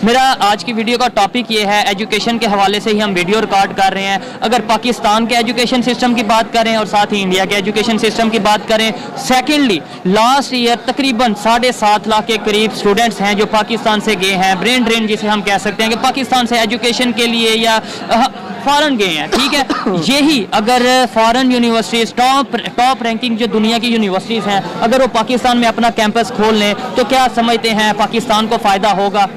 मेरा आज की वीडियो का टॉपिक ये है, एजुकेशन के हवाले से ही हम वीडियो रिकॉर्ड कर रहे हैं। अगर पाकिस्तान के एजुकेशन सिस्टम की बात करें और साथ ही इंडिया के एजुकेशन सिस्टम की बात करें, सेकेंडली लास्ट ईयर तकरीबन 7.5 लाख के करीब स्टूडेंट्स हैं जो पाकिस्तान से गए हैं, ब्रेन ड्रेन जिसे हम कह सकते हैं कि पाकिस्तान से एजुकेशन के लिए या फॉरेन गए हैं, ठीक है। यही अगर फॉरेन यूनिवर्सिटीज टॉप रैंकिंग जो दुनिया की यूनिवर्सिटीज़ हैं, अगर वो पाकिस्तान में अपना कैंपस खोल लें तो क्या समझते हैं पाकिस्तान को फ़ायदा होगा?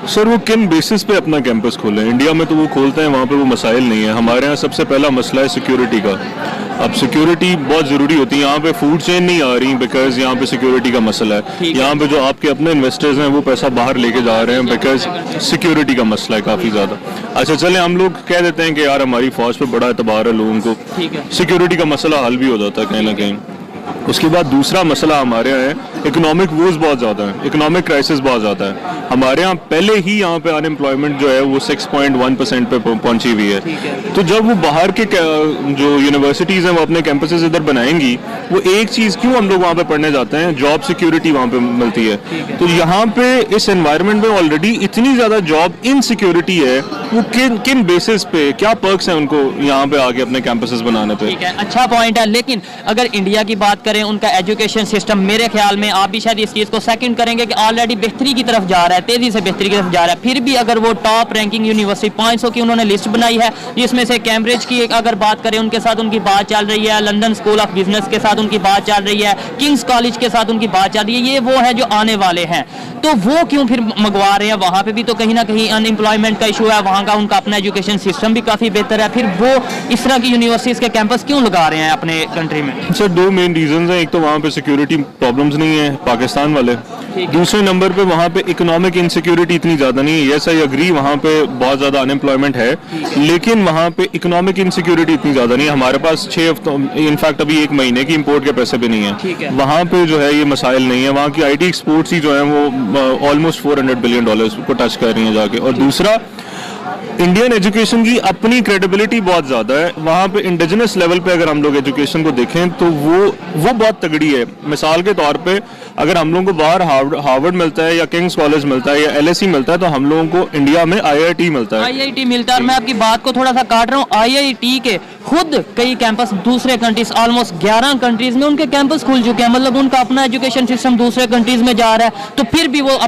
सर वो किन बेसिस पे अपना कैंपस खोलें? इंडिया में तो वो खोलते हैं, वहाँ पे वो मसाइल नहीं है। हमारे यहाँ सबसे पहला मसला है सिक्योरिटी का। अब सिक्योरिटी बहुत ज़रूरी होती है। यहाँ पे फूड चेन नहीं आ रही बिकॉज यहाँ पे सिक्योरिटी का मसला है। यहाँ पे जो आपके अपने इन्वेस्टर्स हैं वो पैसा बाहर लेके जा रहे हैं बिकॉज सिक्योरिटी का मसला है काफ़ी ज़्यादा। अच्छा चलें, हम लोग कह देते हैं कि यार हमारी फौज पे बड़ा एतबार है लोगों को, सिक्योरिटी का मसला हल भी हो जाता है कहीं ना कहीं। उसके बाद दूसरा मसला हमारे यहाँ है इकोनॉमिक वोज बहुत ज़्यादा है, इकोनॉमिक क्राइसिस बहुत ज़्यादा है। हमारे यहाँ पहले ही यहाँ पे अनएम्प्लॉयमेंट जो है वो 6.1% पे पहुंची हुई है। तो जब वो बाहर के जो यूनिवर्सिटीज़ हैं वो अपने कैंपसेस इधर बनाएंगी, वो एक चीज़ क्यों हम लोग वहाँ पे पढ़ने जाते हैं, जॉब सिक्योरिटी वहाँ पे मिलती है। तो यहाँ पे इस एनवायरनमेंट में ऑलरेडी इतनी ज़्यादा जॉब इनसिक्योरिटी है, वो किन बेसिस पे क्या पर्क्स हैं उनको यहाँ पे आगे अपने कैंपसेस बनाने पे। ठीक है, अच्छा पॉइंट है। लेकिन अगर इंडिया की बात करें, उनका एजुकेशन सिस्टम मेरे ख्याल में, आप भी शायद इस चीज़ को सेकंड करेंगे कि ऑलरेडी बेहतरी की तरफ जा रहा है, तेजी से बेहतरी की तरफ जा रहा है। फिर भी अगर वो टॉप रैंकिंग यूनिवर्सिटी 500 की उन्होंने लिस्ट बनाई है, जिसमें से कैम्ब्रिज की अगर बात करें उनके साथ उनकी बात चल रही है, लंदन स्कूल ऑफ बिजनेस के साथ उनकी बात चल रही है, किंग्स कॉलेज के साथ उनकी बात चल रही है, ये वो है जो आने वाले हैं। तो वो क्यों फिर मंगवा रहे हैं? वहाँ पे भी तो कहीं ना कहीं अनएम्प्लॉयमेंट का इशू है, वहाँ का उनका अपना एजुकेशन सिस्टम भी काफ़ी बेहतर है, फिर वो इस तरह की यूनिवर्सिटीज़ के कैंपस क्यों लगा रहे हैं अपने कंट्री में? सर दो मेन रीजंस हैं। एक तो वहाँ पे सिक्योरिटी प्रॉब्लम्स नहीं है पाकिस्तान वाले, दूसरे नंबर पे वहाँ पे इकोनॉमिक इनसिक्योरिटी इतनी ज़्यादा नहीं है। यस आई एग्री, वहाँ पे बहुत ज़्यादा अनएम्प्लॉयमेंट है, लेकिन वहाँ पे इकोनॉमिक इनसिक्योरिटी इतनी ज़्यादा नहीं है। हमारे पास 6 हफ्तों, इनफैक्ट अभी 1 महीने की इंपोर्ट के पैसे भी नहीं है। वहाँ पे जो है ये मसाइल नहीं है। वहाँ की IT एक्सपोर्ट्स ही जो है वो ऑलमोस्ट $400 बिलियन को टच कर रही हैं जाके। और दूसरा, इंडियन एजुकेशन की अपनी क्रेडिबिलिटी बहुत ज़्यादा है। वहाँ पे इंडिजिनस लेवल पे अगर हम लोग एजुकेशन को देखें तो वो बहुत तगड़ी है। मिसाल के तौर पे अगर हम लोगों को बाहर हार्वर्ड मिलता है या किंग्स कॉलेज मिलता है या LSE मिलता है, तो हम लोगों को इंडिया में IIT मिलता है। IIT मिलता है। और मैं आपकी बात को थोड़ा सा काट रहा हूँ, IIT के खुद कई कैंपस दूसरे कंट्रीज, ऑलमोस्ट 11 कंट्रीज में उनके कैंपस खुल चुके हैं। मतलब उनका अपना एजुकेशन सिस्टम दूसरे कंट्रीज में जा रहा है, तो फिर भी वो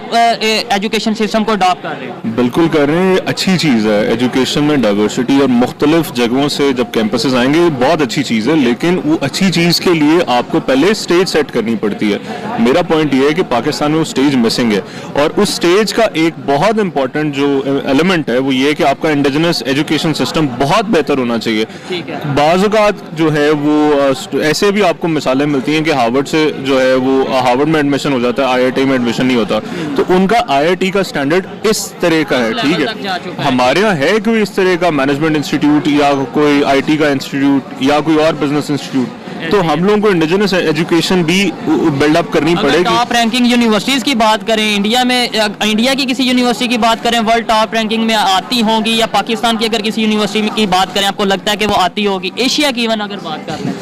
एजुकेशन सिस्टम को अडॉप्ट कर रहे हैं। बिल्कुल कर रहे हैं, ये अच्छी चीज़ है। एजुकेशन में डाइवर्सिटी और मुख्तलिफ जगहों से जब कैंपसेस आएंगे बहुत अच्छी चीज़ है, लेकिन वो अच्छी चीज़ के लिए आपको पहले स्टेज सेट करनी पड़ती है। मेरा पॉइंट ये है कि पाकिस्तान में वो स्टेज मिसिंग है, और उस स्टेज का एक बहुत इंपॉर्टेंट जो एलिमेंट है वो ये है कि आपका इंडिजिनस एजुकेशन सिस्टम बहुत बेहतर होना चाहिए। बाज़ औक़ात जो है वो ऐसे भी आपको मिसालें मिलती हैं कि हार्वर्ड से जो है वो हार्वर्ड में एडमिशन हो जाता है, IIT में एडमिशन नहीं होता। तो उनका IIT का स्टैंडर्ड इस तरह का है, ठीक है। हमारे यहाँ है कोई इस तरह का मैनेजमेंट इंस्टीट्यूट या कोई IT का इंस्टीट्यूट या कोई और बिजनेस इंस्टीट्यूट, तो हम लोगों को इंडिजिनस एजुकेशन भी बिल्डअप करनी पड़ेगी। टॉप रैंकिंग यूनिवर्सिटीज की बात करें, इंडिया की किसी यूनिवर्सिटी की बात करें, वर्ल्ड टॉप रैंकिंग में आती होंगी, या पाकिस्तान की अगर किसी यूनिवर्सिटी की बात करें, आपको लगता है कि वो आती होगी? एशिया की इवन अगर बात कर लें,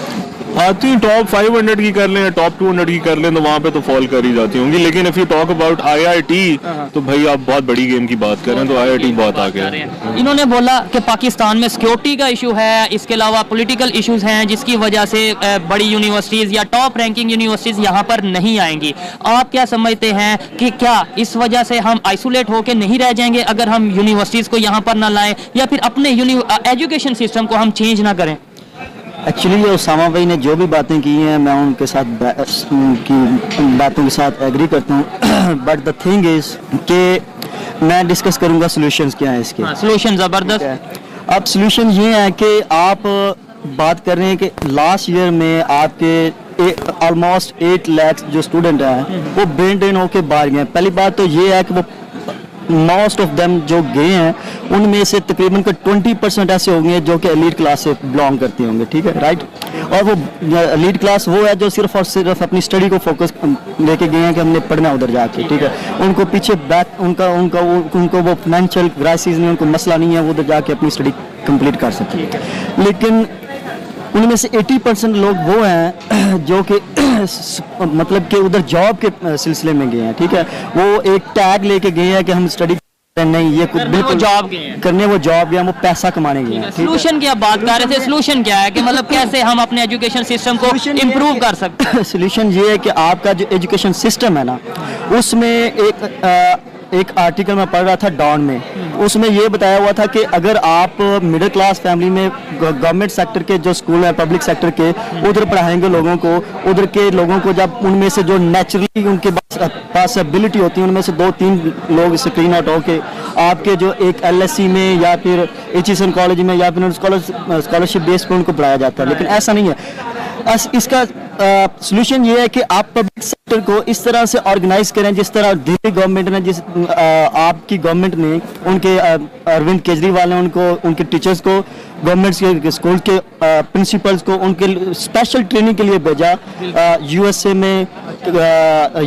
आती टॉप 500 की कर लें या टॉप 200 की कर लें, तो वहाँ पे तो फॉल कर ही जाती होंगी। लेकिन if you talk about IIT, तो भाई आप बहुत बड़ी गेम की बात करें तो IIT बहुत आगे है। इन्होंने बोला कि पाकिस्तान में सिक्योरिटी का इशू है, इसके अलावा पॉलिटिकल इश्यूज हैं, जिसकी वजह से बड़ी यूनिवर्सिटीज़ या टॉप रैंकिंग यूनिवर्सिटीज़ यहाँ पर नहीं आएंगी। आप क्या समझते हैं कि क्या इस वजह से हम आइसोलेट होकर नहीं रह जाएंगे अगर हम यूनिवर्सिटीज़ को यहाँ पर ना लाएं, या फिर अपने एजुकेशन सिस्टम को हम चेंज ना करें? एक्चुअली ये उसामा भाई ने जो भी बातें की हैं मैं उनके साथ बातों के साथ एग्री करता हूँ। बट द थिंग इज़ कि मैं डिस्कस करूँगा सॉल्यूशंस क्या हैं इसके। सॉल्यूशन ज़बरदस्त। अब सॉल्यूशन ये है कि आप बात कर रहे हैं कि लास्ट ईयर में आपके ऑलमोस्ट 8 लाख जो स्टूडेंट हैं वो ब्रेन ड्रेन होकर बाहर गए हैं। पहली बात तो ये है कि वो मोस्ट ऑफ देम जो गए हैं उनमें से तकरीबन 20% ऐसे होंगे जो कि एलीट क्लास से बिलोंग करते होंगे, ठीक है, राइट। और वो एलीट क्लास वो है जो सिर्फ और सिर्फ अपनी स्टडी को फोकस लेके गए हैं कि हमने पढ़ना उधर जाके, ठीक है। उनको पीछे बैक उनको वो फाइनेंशियल क्राइसिस नहीं, उनको मसला नहीं है, वो उधर जाके अपनी स्टडी कंप्लीट कर सके। लेकिन उनमें से 80% लोग वो हैं जो कि मतलब कि उधर जॉब के सिलसिले में गए हैं, ठीक है। वो एक टैग लेके गए हैं कि हम स्टडी नहीं, ये बिल्कुल जॉब गए हैं, करने वो जॉब गया, वो पैसा कमाने गए हैं, ठीक है। सोल्यूशन की आप बात कर रहे थे, सोल्यूशन क्या है कि मतलब कैसे हम अपने एजुकेशन सिस्टम को इम्प्रूव कर सकते हैं? सोल्यूशन ये है कि आपका जो एजुकेशन सिस्टम है ना, उसमें एक आर्टिकल मैं पढ़ रहा था डॉन में, उसमें ये बताया हुआ था कि अगर आप मिडिल क्लास फैमिली में गवर्नमेंट सेक्टर के जो स्कूल हैं, पब्लिक सेक्टर के, उधर पढ़ाएंगे लोगों को, उधर के लोगों को जब उनमें से जो नेचुरली उनके पास एबिलिटी होती है, उनमें से 2-3 लोग स्क्रीन आउट होके आपके जो एक LSC में या फिर एचईसन कॉलेज में या फिर स्कॉलरशिप बेस पर उनको पढ़ाया जाता है, लेकिन ऐसा नहीं है। इसका सॉल्यूशन ये है कि आप पब्लिक सेक्टर को इस तरह से ऑर्गेनाइज करें जिस तरह दिल्ली गवर्नमेंट ने, जिस आपकी गवर्नमेंट ने, उनके अरविंद केजरीवाल ने उनको, उनके टीचर्स को, गवर्नमेंट के स्कूल के प्रिंसिपल्स को उनके स्पेशल ट्रेनिंग के लिए भेजा USA में,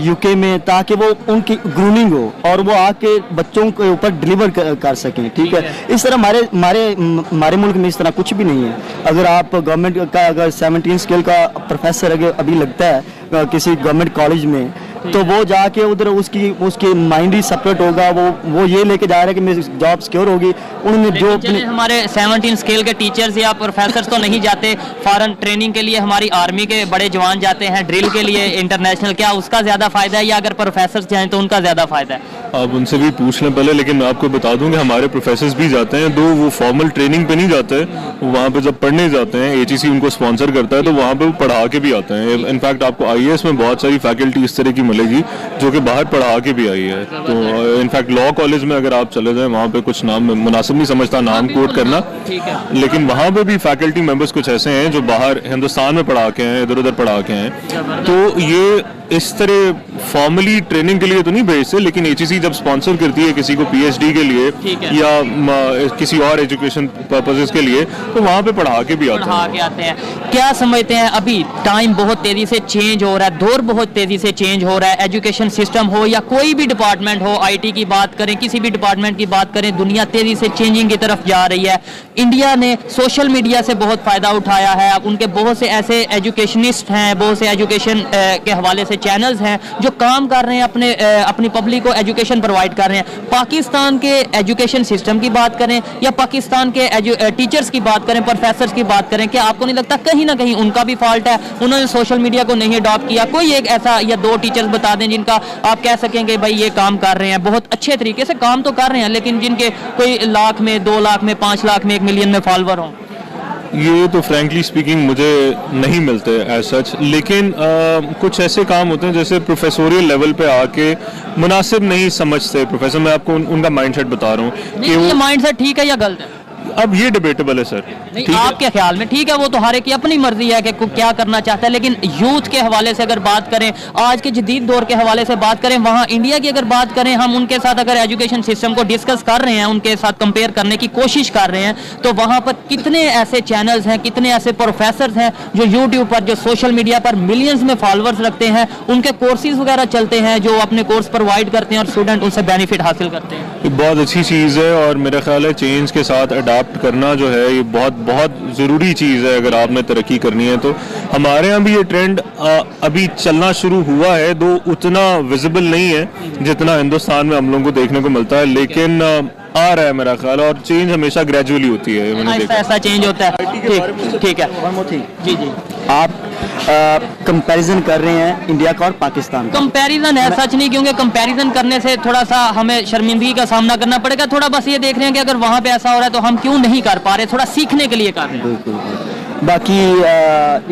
UK में, ताकि वो उनकी ग्रूमिंग हो और वो आके बच्चों के ऊपर डिलीवर कर सकें, ठीक है। इस तरह हमारे मुल्क में इस तरह कुछ भी नहीं है। अगर आप गवर्नमेंट का अगर 17 स्केल का प्रोफेसर अभी लगता है किसी गवर्नमेंट कॉलेज में, तो वो जाके उधर उसकी माइंड ही सेपरेट होगा, वो ये लेके जा रहा है कि मेरी जॉब सिक्योर होगी। उन्होंने जो हमारे 17 स्केल के टीचर्स या प्रोफेसर तो नहीं जाते फॉरेन ट्रेनिंग के लिए, हमारी आर्मी के बड़े जवान जाते हैं ड्रिल के लिए इंटरनेशनल, क्या उसका ज्यादा फायदा है या अगर प्रोफेसर जाएं तो उनका ज्यादा फायदा है? आप उनसे भी पूछ लें पहले, लेकिन मैं आपको बता दूं कि हमारे प्रोफेसर्स भी जाते हैं, दो वो फॉर्मल ट्रेनिंग पे नहीं जाते, वहाँ पे जब पढ़ने जाते हैं HEC उनको स्पॉन्सर करता है, तो वहाँ पे वो पढ़ा के भी आते हैं। इनफैक्ट आपको IAS में बहुत सारी फैकल्टी इस तरह की मिलेगी जो कि बाहर पढ़ा के भी आई है। तो इनफैक्ट लॉ कॉलेज में अगर आप चले जाएं, वहाँ पे कुछ नाम मुनासिब नहीं समझता नाम कोट करना, लेकिन वहाँ पे भी फैकल्टी मेंबर्स कुछ ऐसे हैं जो बाहर हिंदुस्तान में पढ़ा के हैं, इधर उधर पढ़ा के हैं। तो ये इस तरह फॉर्मली ट्रेनिंग के लिए तो नहीं भेजते, लेकिन HEC जब स्पॉन्सर करती है किसी को PhD के लिए या किसी और एजुकेशन पर्पसेस के लिए, तो वहाँ पे पढ़ा के भी आते हैं। क्या समझते हैं अभी टाइम बहुत तेजी से चेंज हो रहा है, दौर बहुत तेजी से चेंज हो रहा है, एजुकेशन सिस्टम हो या कोई भी डिपार्टमेंट हो, IT की बात करें, किसी भी डिपार्टमेंट की बात करें, दुनिया तेजी से चेंजिंग की तरफ जा रही है। इंडिया ने सोशल मीडिया से बहुत फायदा उठाया है, अब उनके बहुत से ऐसे एजुकेशनिस्ट हैं, बहुत से एजुकेशन के हवाले से चैनल्स हैं जो काम कर रहे हैं, अपनी पब्लिक को एजुकेशन प्रोवाइड कर रहे हैं। पाकिस्तान के एजुकेशन सिस्टम की बात करें या पाकिस्तान के टीचर्स की बात करें, प्रोफेसर्स की बात करें, क्या आपको नहीं लगता कहीं ना कहीं उनका भी फॉल्ट है, उन्होंने सोशल मीडिया को नहीं अडॉप्ट किया? कोई एक ऐसा या 2 टीचर्स बता दें जिनका आप कह सकेंगे भाई ये काम कर रहे हैं, बहुत अच्छे तरीके से काम तो कर रहे हैं, लेकिन जिनके कोई लाख में, 2 लाख में, 5 लाख में, 1 मिलियन में फॉलोवर हों? ये तो फ्रैंकली स्पीकिंग मुझे नहीं मिलते एज सच, लेकिन कुछ ऐसे काम होते हैं जैसे प्रोफेसोरियल लेवल पे आके मुनासिब नहीं समझते प्रोफेसर। मैं आपको उनका माइंडसेट बता रहा हूँ कि ये माइंडसेट ठीक है या गलत है? अब ये डिबेटेबल है सर। नहीं, आपके ख्याल में ठीक है, वो तो हर एक की अपनी मर्जी है कि क्या करना चाहता है, लेकिन यूथ के हवाले से अगर बात करें, आज के जदीद दौर के हवाले से बात करें, वहाँ इंडिया की अगर बात करें, हम उनके साथ अगर एजुकेशन सिस्टम को डिस्कस कर रहे हैं, उनके साथ कंपेयर करने की कोशिश कर रहे हैं, तो वहाँ पर कितने ऐसे चैनल्स हैं, कितने ऐसे प्रोफेसर हैं जो यूट्यूब पर, जो सोशल मीडिया पर मिलियंस में फॉलोअर्स रखते हैं, उनके कोर्सेज वगैरह चलते हैं जो अपने कोर्स प्रोवाइड करते हैं और स्टूडेंट उनसे बेनिफिट हासिल करते हैं। ये बहुत अच्छी चीज़ है और मेरा ख्याल है चेंज के साथ अडाप्ट करना जो है ये बहुत बहुत ज़रूरी चीज़ है अगर आपने तरक्की करनी है तो। हमारे यहाँ भी ये ट्रेंड अभी चलना शुरू हुआ है, दो उतना विजिबल नहीं है जितना हिंदुस्तान में हम लोगों को देखने को मिलता है, लेकिन आ रहा है मेरा ख्याल, और चेंज हमेशा ग्रेजुअली होती है, मैंने देखा ऐसा चेंज होता है। ठीक है जी जी, आप कंपैरिजन कर रहे हैं इंडिया का और पाकिस्तान का। कंपैरिजन है सच नहीं, क्योंकि कंपैरिजन करने से थोड़ा सा हमें शर्मिंदगी का सामना करना पड़ेगा। थोड़ा बस ये देख रहे हैं कि अगर वहाँ पे ऐसा हो रहा है तो हम क्यों नहीं कर पा रहे, थोड़ा सीखने के लिए कर रहे हैं। बिल्कुल, बाकी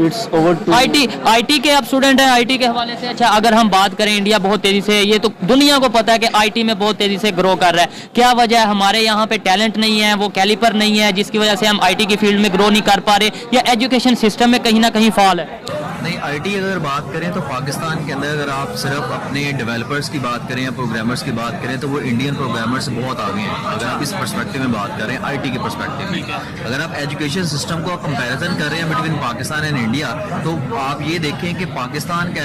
इट्स ओवर टू IT के आप स्टूडेंट हैं, IT के हवाले से। अच्छा, अगर हम बात करें, इंडिया बहुत तेजी से, ये तो दुनिया को पता है कि IT में बहुत तेजी से ग्रो कर रहा है। क्या वजह है? हमारे यहाँ पे टैलेंट नहीं है, वो कैलिपर नहीं है, जिसकी वजह से हम IT की फील्ड में ग्रो नहीं कर पा रहे, या एजुकेशन सिस्टम में कहीं ना कहीं फॉल है? नहीं, आईटी अगर बात करें तो पाकिस्तान के अंदर अगर आप सिर्फ अपने डेवलपर्स की बात करें या प्रोग्रामर्स की बात करें तो वो इंडियन प्रोग्रामर्स से बहुत आगे हैं। अगर आप इस पर्सपेक्टिव में बात करें आईटी के पर्सपेक्टिव में, अगर आप एजुकेशन सिस्टम को कंपैरिजन कर रहे हैं बिटवीन पाकिस्तान एंड इंडिया, तो आप ये देखें कि पाकिस्तान का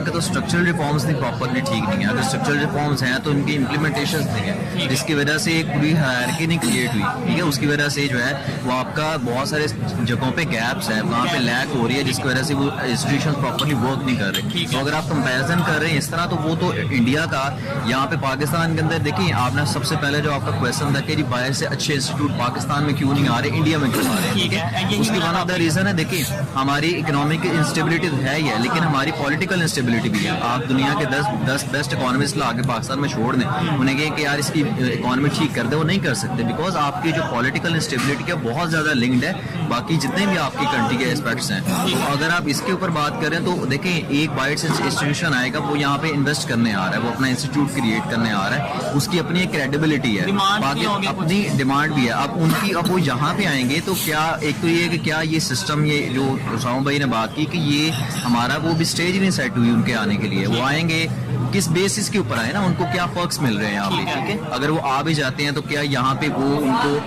तो स्ट्रक्चरल रिफॉर्म्स नहीं प्रॉपरली ठीक नहीं है। अगर स्ट्रक्चरल रिफॉर्म्स हैं तो उनकी इम्प्लीमेंटेशन नहीं है, जिसकी वजह से एक पूरी हायरार्की नहीं क्रिएट हुई, ठीक है। उसकी वजह से जो है वो आपका बहुत सारे जगहों पे गैप्स है, वहाँ पे लैक हो रही है, जिसकी वजह से वो इंस्टीट्यूशन प्रॉपरली वर्क नहीं कर रहे। तो अगर आप कंपैरिजन कर रहे हैं इस तरह, तो वो तो इंडिया का, यहाँ पे पाकिस्तान के अंदर देखिए, आपने सबसे पहले जो आपका क्वेश्चन था कि जी बाहर से अच्छे इंस्टीट्यूट पाकिस्तान में क्यों नहीं आ रहे, इंडिया में क्यों आ रहे हैं, ठीक है। उसकी वन ऑफ द रीजन है, देखिए हमारी इकोनॉमिक इंस्टेबिलिटी तो है ही है, लेकिन हमारी पॉलिटिकल इंस्टेबिलिटी भी है। आप दुनिया के 10 बेस्ट इकोनॉमिस्ट ला के पाकिस्तान में छोड़ दें, उन्हें कहें कि यार इसकी इकोनॉमी ठीक कर दे, वो नहीं कर सकते, बिकॉज आपकी जो पॉलिटिकल इंस्टेबिलिटी है बहुत ज्यादा लिंक्ड है बाकी जितने भी आपकी कंट्री के एस्पेक्ट्स हैं। तो अगर आप इसके ऊपर बात करें तो देखें, एक बाइट से इंस्टीट्यूशन आएगा, वो यहाँ पे इन्वेस्ट करने आ रहा है, वो अपना इंस्टीट्यूट क्रिएट करने आ रहा है, उसकी अपनी एक क्रेडिबिलिटी है, बाकी अपनी डिमांड भी है। अब उनकी अब वो यहाँ पे आएंगे तो क्या, एक तो ये कि क्या ये सिस्टम, ये जो उसामा भाई ने बात की कि ये हमारा वो भी स्टेज नहीं सेट हुई उनके आने के लिए, वो आएंगे किस बेसिस के ऊपर आए ना, उनको क्या पर्क्स मिल रहे हैं यहाँ पे, ठीक है। अगर वो आ भी जाते हैं तो क्या यहाँ पे वो उनको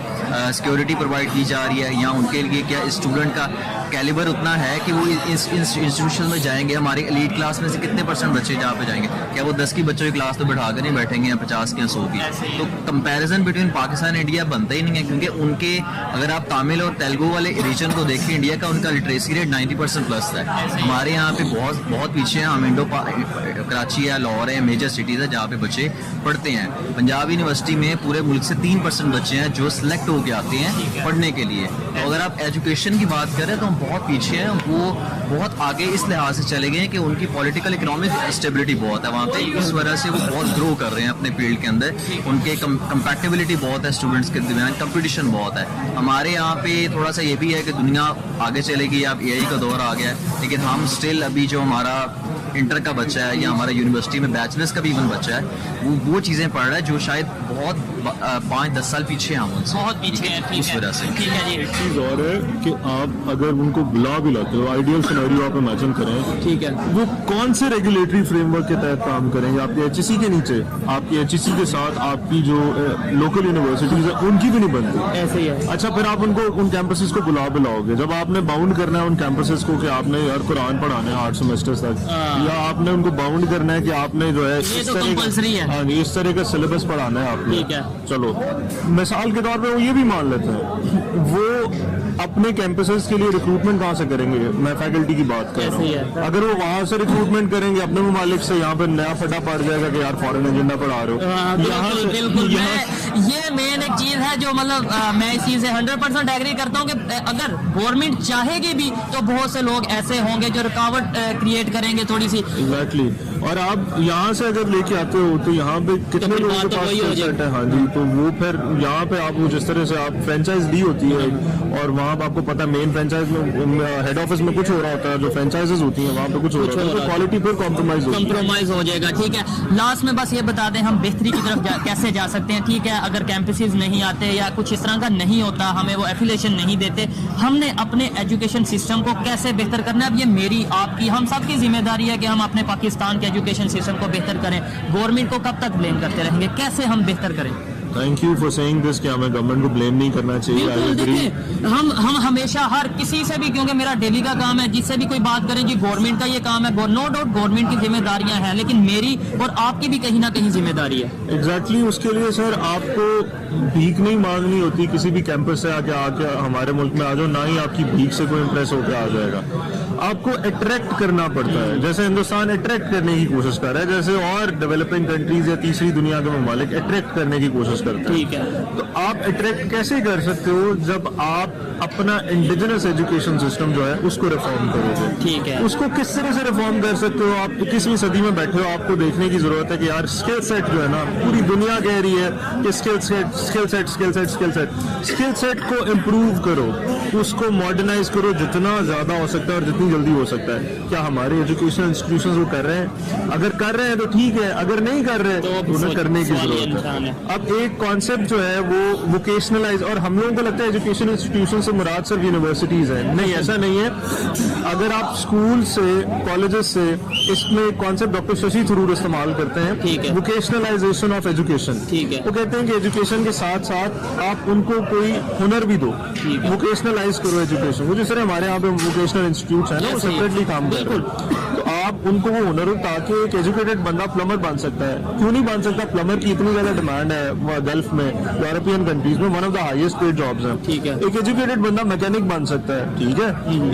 सिक्योरिटी प्रोवाइड की जा रही है, या उनके लिए क्या स्टूडेंट का कैलिबर उतना है कि वो इस इंस्टीट्यूशन में जाएंगे। हमारी एलीट क्लास में से कितने % बच्चे जहाँ पे जाएंगे, क्या वो 10 की बच्चों की क्लास तो बैठा कर नहीं बैठेंगे, या 50 की या 100 की। तो comparison between Pakistan and India बनता ही नहीं है, क्योंकि उनके, अगर आप तमिल और तेलुगु वाले रीजन को देखें, इंडिया का उनका लिटरेसी रेट 90% प्लस है। हमारे यहाँ पे बहुत पीछे हैं। हम कराची है, लाहौर है, मेजर सिटीज है जहाँ पे बच्चे पढ़ते हैं। पंजाब यूनिवर्सिटी में पूरे मुल्क से 3% बच्चे हैं जो सिलेक्ट होके आते हैं पढ़ने के लिए। तो अगर आप एजुकेशन की बात करें तो हम बहुत पीछे हैं, वो बहुत आगे इस लिहाज से चले गए हैं कि उनकी पॉलिटिकल इकोनॉमिक स्टेबिलिटी बहुत है वहाँ पे, इस वजह से वो बहुत ग्रो कर रहे हैं अपने फील्ड के अंदर। उनके कंपैटिबिलिटी बहुत है, स्टूडेंट्स के दरमियान कंपटीशन बहुत है। हमारे यहाँ पे थोड़ा सा ये भी है कि दुनिया आगे चलेगी, अब AI का दौर आ गया है, लेकिन हम स्टिल अभी जो हमारा इंटर का बच्चा है या हमारा यूनिवर्सिटी में बैचलर्स का भी इवन बच्चा है, वो चीज़ें पढ़ रहा है जो शायद बहुत 5-10 साल पीछे हैं उनसे, बहुत पीछे हैं, उस वजह से। ठीक है जी। एक चीज़ और है कि आप अगर उनको बुला भी लाते हो, आइडियल सिनेरियो आप इमेजिन करें, ठीक है, वो कौन से रेगुलेटरी फ्रेमवर्क के तहत काम करेंगे? आपके HEC के नीचे, आपकी HEC के साथ आपकी जो लोकल यूनिवर्सिटीज है उनकी भी नहीं बनती, ऐसे ही है। अच्छा, फिर आप उनको उन कैंपसेस को बुलाओगे, जब आपने बाउंड करना है उन कैंपसेस को कि आपने यार कुरान पढ़ाना है 8 सेमेस्टर्स तक, या आपने उनको बाउंड करना है कि आपने जो है इस तरह हाँ इस तरह का सिलेबस पढ़ाना है आपने, ठीक है। चलो मिसाल के तौर पे वो ये भी मान लेते हैं, वो अपने कैंपसेस के लिए रिक्रूटमेंट कहाँ से करेंगे? मैं फैकल्टी की बात कर रहा हूँ। अगर वो वहां से रिक्रूटमेंट करेंगे अपने ममालिक से, यहाँ पे नया फटा पड़ जाएगा कि यार फॉरेन एजेंडा पढ़ा रहे हो। बिल्कुल, ये मेन एक चीज है जो मतलब मैं इस चीज से 100% एग्री करता हूँ कि अगर गवर्नमेंट चाहेगी भी तो बहुत से लोग ऐसे होंगे जो रुकावट क्रिएट करेंगे थोड़ी सी। एग्जैक्टली। और आप यहाँ से अगर लेके आते हो तो यहाँ पे कितने लोगों के पास सेट है? हाँ जी, तो वो फिर यहाँ पे आप जिस तरह से आप फ्रेंचाइज दी होती है, और वहाँ पे आपको पता है मेन फ्रेंचाइज में हेड ऑफिस में कुछ हो रहा होता है, जो फ्रेंचाइजेस होती हैं वहाँ पे कुछ हो रहा होता है, तो क्वालिटी फिर कॉम्प्रोमाइज हो जाएगा। ठीक है, लास्ट में बस ये बता दें हम बेहतरी की तरफ कैसे जा सकते हैं। ठीक है, अगर कैंपसेस नहीं आते या कुछ इस तरह का नहीं होता, हमें वो एफिलिएशन नहीं देते, हमने अपने एजुकेशन सिस्टम को कैसे बेहतर करना है, अब ये मेरी, आपकी, हम सबकी जिम्मेदारी है कि हम अपने पाकिस्तान के एजुकेशन सिस्टम को बेहतर करें। गवर्नमेंट को कब तक ब्लेम करते रहेंगे, कैसे हम बेहतर करें? Thank you for saying this कि हमें गवर्नमेंट को ब्लेम नहीं करना चाहिए। देखिए हम हमेशा हर किसी से भी, क्योंकि मेरा डेली का काम है, जिससे भी कोई बात करें जी गवर्नमेंट का ये काम है, नो डाउट गवर्नमेंट की जिम्मेदारियां हैं, लेकिन मेरी और आपकी भी कहीं ना कहीं जिम्मेदारी है। एग्जैक्टली उसके लिए सर आपको भीख नहीं मांगनी होती किसी भी कैंपस से आके हमारे मुल्क में आ जाओ, ना ही आपकी भीख से कोई इम्प्रेस होकर आ जाएगा। आपको अट्रैक्ट करना पड़ता है, जैसे हिंदुस्तान अट्रैक्ट करने की कोशिश कर रहा है, जैसे और डेवलपिंग कंट्रीज या तीसरी दुनिया के ममालिक अट्रैक्ट करने की कोशिश करते हैं। ठीक है, तो आप अट्रैक्ट कैसे कर सकते हो? जब आप अपना इंडिजिनस एजुकेशन सिस्टम जो है उसको रिफॉर्म करोगे। ठीक है, उसको किस तरह से रिफॉर्म कर सकते हो? आप 21वीं सदी में बैठे हो, आपको देखने की जरूरत है कि यार स्किल सेट जो है ना, पूरी दुनिया कह रही है कि स्किल सेट को इम्प्रूव करो, उसको मॉडर्नाइज करो जितना ज्यादा हो सकता है और जितनी जल्दी हो सकता है। क्या हमारे एजुकेशन इंस्टीट्यूशंस वो कर रहे हैं? अगर कर रहे हैं तो ठीक है, अगर नहीं कर रहे तो उन्हें करने की जरूरत है। अब एक कॉन्सेप्ट जो है वो वोकेशनलाइज, और हम लोगों को लगता है एजुकेशन इंस्टीट्यूशन से मुराद सिर्फ यूनिवर्सिटीज है, नहीं ऐसा नहीं है। अगर आप स्कूल से, कॉलेजेस से, इसमें कॉन्सेप्ट डॉक्टर शशि थरूर इस्तेमाल करते हैं, वोकेशनलाइजेशन ऑफ एजुकेशन। वो कहते हैं कि एजुकेशन के साथ साथ आप उनको कोई हुनर भी दो, वोकेशनलाइज करो एजुकेशन। वो जैसे हमारे यहाँ पे वोकेशनल इंस्टीट्यूट है ना, वो सेपरेटली काम कर रहे हैं, तो आप उनको वो हुनर, ताकि एक एजुकेटेड बंदा प्लम्बर बन सकता है। क्यों नहीं बन सकता? प्लम्बर की इतनी ज्यादा डिमांड है गल्फ में, यूरोपियन कंट्रीज में, one of the highest paid jobs हैं। ठीक है। एक एजुकेटेड बंदा मैकेनिक बन सकता है, ठीक है।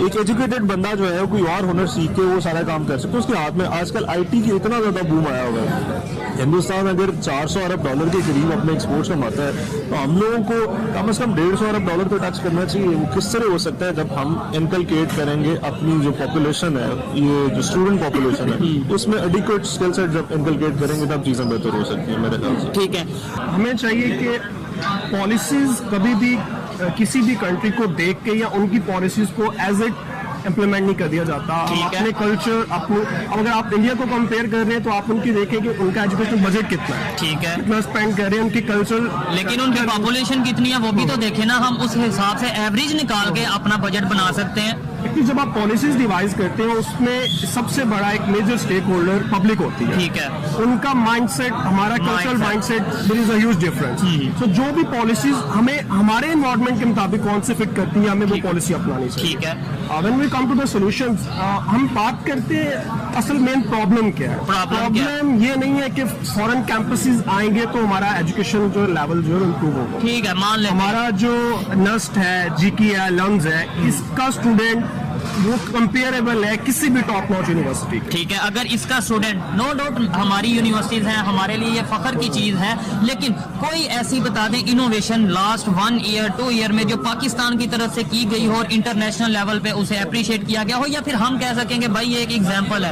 एक एजुकेटेड बंदा जो है कोई और हुनर सीख के वो सारा काम कर सकता है। उसके हाथ में आजकल आईटी की इतना ज्यादा बूम आया हुआ है। हिंदुस्तान अगर 400 अरब डॉलर के करीब अपने एक्सपोर्ट्स कमाता है, तो हम लोगों को कम से कम 150 अरब डॉलर तो टच करना चाहिए। वो किस तरह हो सकता है? जब हम इनकलकेट करेंगे अपनी जो पॉपुलेशन है, ये जो स्टूडेंट पॉपुलेशन है, उसमें एडिक्वेट स्किल सेट जब इनकलकेट करेंगे तब चीजें बेहतर हो सकती है मेरे ख्याल से। ठीक है। हमें चाहिए कि पॉलिसीज कभी भी किसी भी कंट्री को देख के या उनकी पॉलिसीज को एज इट इम्प्लीमेंट नहीं कर दिया जाता। हम अपने कल्चर, अपने, अगर आप इंडिया को कंपेयर कर रहे हैं तो आप उनकी देखें कि उनका एजुकेशन बजट कितना है, ठीक है, कितना स्पेंड कर रहे हैं, उनकी कल्चर, लेकिन उनकी पॉपुलेशन कितनी है वो भी तो देखें ना। हम उस हिसाब से एवरेज निकाल के अपना बजट बना सकते हैं। क्योंकि जब आप पॉलिसीज डिवाइस करते हैं उसमें सबसे बड़ा एक मेजर स्टेक होल्डर पब्लिक होती है। ठीक है। उनका माइंडसेट, हमारा cultural mindset, there is a huge difference. तो जो भी पॉलिसीज हमें हमारे एनवायरनमेंट के मुताबिक कौन से फिट करती है, हमें वो पॉलिसी अपनानी चाहिए। ठीक है। When we come to the solutions, हम बात करते हैं असल मेन प्रॉब्लम क्या है। प्रॉब्लम ये नहीं है कि फॉरेन कैंपसेस आएंगे तो हमारा एजुकेशन जो लेवल जो इम्प्रूव होगा। ठीक है, मान लें हमारा जो नस्ट है, जीकी है, लम्स है, इसका स्टूडेंट वो कंपेरेबल है किसी भी टॉप नॉच यूनिवर्सिटी। ठीक है। अगर इसका स्टूडेंट, नो डाउट हमारी यूनिवर्सिटीज हैं, हमारे लिए ये फख्र की चीज है, लेकिन कोई ऐसी बता दें इनोवेशन लास्ट 1 ईयर 2 ईयर में जो पाकिस्तान की तरफ से की गई हो और इंटरनेशनल लेवल पे उसे अप्रिशिएट किया गया हो, या फिर हम कह सकेंगे भाई ये एक एग्जाम्पल है।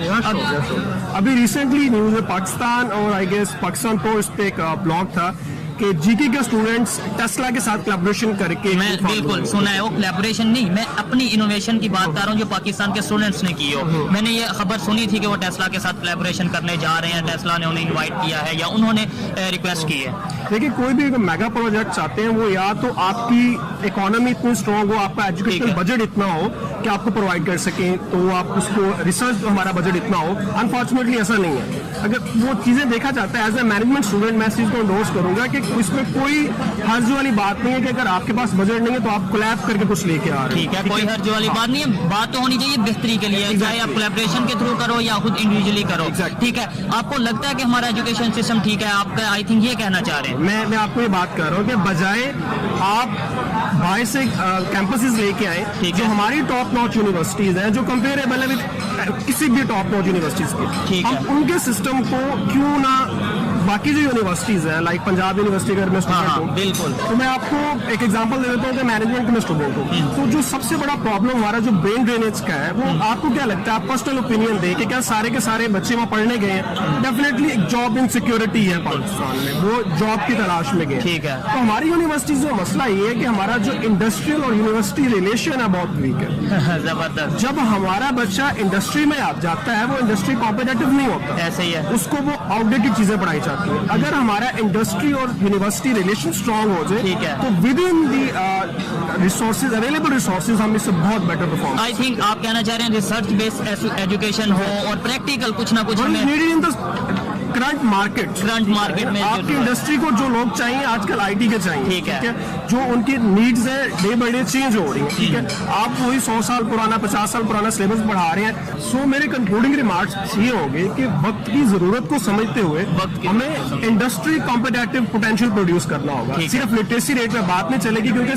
अभी रिसेंटली न्यूज में पाकिस्तान और आई गेस पाकिस्तान पोस्ट पे एक ब्लॉग था कि जीके के स्टूडेंट्स टेस्ला के साथ कोलैबोरेशन करके, मैं बिल्कुल सुना है, वो कोलैबोरेशन नहीं, मैं अपनी इनोवेशन की बात कर रहा हूँ जो पाकिस्तान के स्टूडेंट्स ने की हो। मैंने ये खबर सुनी थी कि वो टेस्ला के साथ कोलैबोरेशन करने जा रहे हैं, टेस्ला ने उन्हें इनवाइट किया है या उन्होंने रिक्वेस्ट की है। देखिए, कोई भी मेगा प्रोजेक्ट चाहते हैं वो या तो आपकी इकोनॉमी इतनी स्ट्रांग हो, आपका एजुकेशनल बजट इतना हो कि आपको प्रोवाइड कर सकें, तो आप उसको रिसर्च हमारा बजट इतना हो। अनफॉर्चुनेटली ऐसा नहीं है। अगर वो चीजें देखा जाता है एज ए मैनेजमेंट स्टूडेंट, मैं इस चीज को एंडोर्स करूंगा कि इसमें कोई हर्ज वाली बात नहीं है कि अगर आपके पास बजट नहीं है तो आप कोलैब करके कुछ लेके आ रहे हैं। ठीक है, कोई हर्ज वाली बात नहीं है। बात तो होनी चाहिए बेहतरी के लिए, चाहे आप कोलैबोरेशन के थ्रू करो या खुद इंडिविजुअली करो। ठीक है। आपको लगता है कि हमारा एजुकेशन सिस्टम ठीक है? आपका आई थिंक ये कहना चाह रहे हैं। मैं आपको ये बात कर रहा हूँ कि बजाय आप बाहर से कैंपसेस लेके आए, जो हमारी टॉप नॉच यूनिवर्सिटीज हैं, जो कंपेरेबल है विद किसी भी टॉप नॉच यूनिवर्सिटीज की, हम उनके सिस्टम को क्यों ना बाकी जो यूनिवर्सिटीज हैं, लाइक पंजाब यूनिवर्सिटी अगर मैं स्टूडेंट हूँ, बिल्कुल, तो मैं आपको एक एग्जांपल दे देता हूँ कि मैनेजमेंट में स्टूडेंट हूँ, तो जो सबसे बड़ा प्रॉब्लम हमारा जो ब्रेन ड्रेनेज का है, वो आपको क्या लगता है? आप पर्सनल ओपिनियन दे कि क्या सारे के सारे बच्चे वहाँ पढ़ने गए हैं? डेफिनेटली एक जॉब इनसिक्योरिटी है पाकिस्तान में, वो जॉब की तलाश में गए। ठीक है। तो हमारी यूनिवर्सिटीज में मसला ये है कि हमारा जो इंडस्ट्रियल और यूनिवर्सिटी रिलेशन है बहुत वीक है। जबरदस्त। जब हमारा बच्चा इंडस्ट्री में आ जाता है, वो इंडस्ट्री कॉम्पिटिटिव नहीं होता, ऐसे ही है, उसको वो आउटडेटेड चीजें पढ़ाई जाती है। अगर हमारा इंडस्ट्री और यूनिवर्सिटी रिलेशन स्ट्रांग हो जाए, ठीक है, तो with in the resources, available resources, हम इससे बहुत बेटर परफॉर्म। आई थिंक आप कहना चाह रहे हैं रिसर्च बेस्ड एजुकेशन हो और प्रैक्टिकल कुछ ना कुछ करंट मार्केट में आपकी इंडस्ट्री को जो लोग चाहिए आजकल आईटी के चाहिए। ठीक है। जो उनकी नीड्स है डे बाय डे चेंज हो रही है। ठीक है। आप वही 100 साल पुराना 50 साल पुराना सिलेबस बढ़ा रहे हैं। सो मेरे कंक्लूडिंग रिमार्क्स ये होंगे कि वक्त की जरूरत को समझते हुए हमें इंडस्ट्री कॉम्पिटिटिव पोटेंशियल प्रोड्यूस करना होगा। सिर्फ लिटरेसी रेट में बात नहीं चलेगी, क्योंकि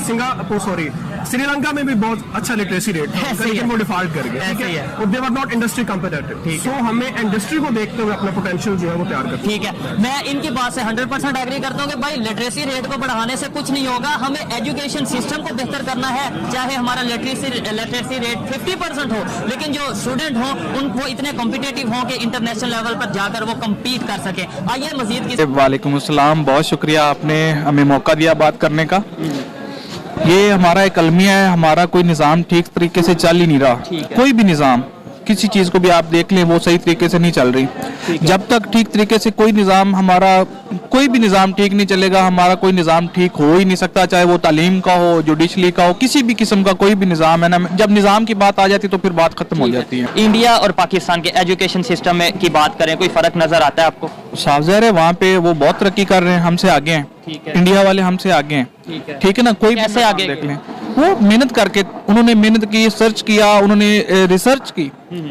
श्रीलंका में भी बहुत अच्छा लिटरेसी रेट था, लेकिन वो डिफॉल्ट कर गए। ठीक है। दे वर नॉट इंडस्ट्री कॉम्पिटिटिव। सो हमें इंडस्ट्री को देखते हुए अपना पोटेंशियल जो है वो तैयार करना। ठीक है। मैं इनकी बात से 100% एग्री करता हूँ कि भाई लिटरेसी रेट को बढ़ाने से कुछ नहीं होगा, हमें एजुकेशन सिस्टम को बेहतर करना है। चाहे हमारा लिटरेसी रेट 50% हो, लेकिन जो स्टूडेंट हो उनको इतने कॉम्पिटिटिव हो कि इंटरनेशनल लेवल पर जाकर वो कम्पीट कर सके। आइए मजीद की। वालेकुम अस्सलाम, बहुत शुक्रिया आपने हमें मौका दिया बात करने का। ये हमारा एक अलमिया है, हमारा कोई निज़ाम ठीक तरीके से चल ही नहीं रहा। कोई भी निज़ाम, किसी चीज़ को भी आप देख लें, वो सही तरीके से नहीं चल रही। जब तक ठीक तरीके से कोई निज़ाम, हमारा कोई भी निज़ाम ठीक नहीं चलेगा, हमारा कोई निज़ाम ठीक हो ही नहीं सकता, चाहे वो तालीम का हो, जुडिशली का हो, किसी भी किस्म का कोई भी निज़ाम है ना। जब निज़ाम की बात आ जाती है तो फिर बात खत्म हो जाती है। इंडिया और पाकिस्तान के एजुकेशन सिस्टम में की बात करें, कोई फर्क नजर आता है आपको? साफ ज़ाहिर है वहाँ पे वो बहुत तरक्की कर रहे हैं, हमसे आगे हैं। इंडिया वाले हमसे आगे हैं, ठीक है ना। कोई कैसे आगे देख लें, वो मेहनत करके, उन्होंने मेहनत की, सर्च किया, उन्होंने रिसर्च की,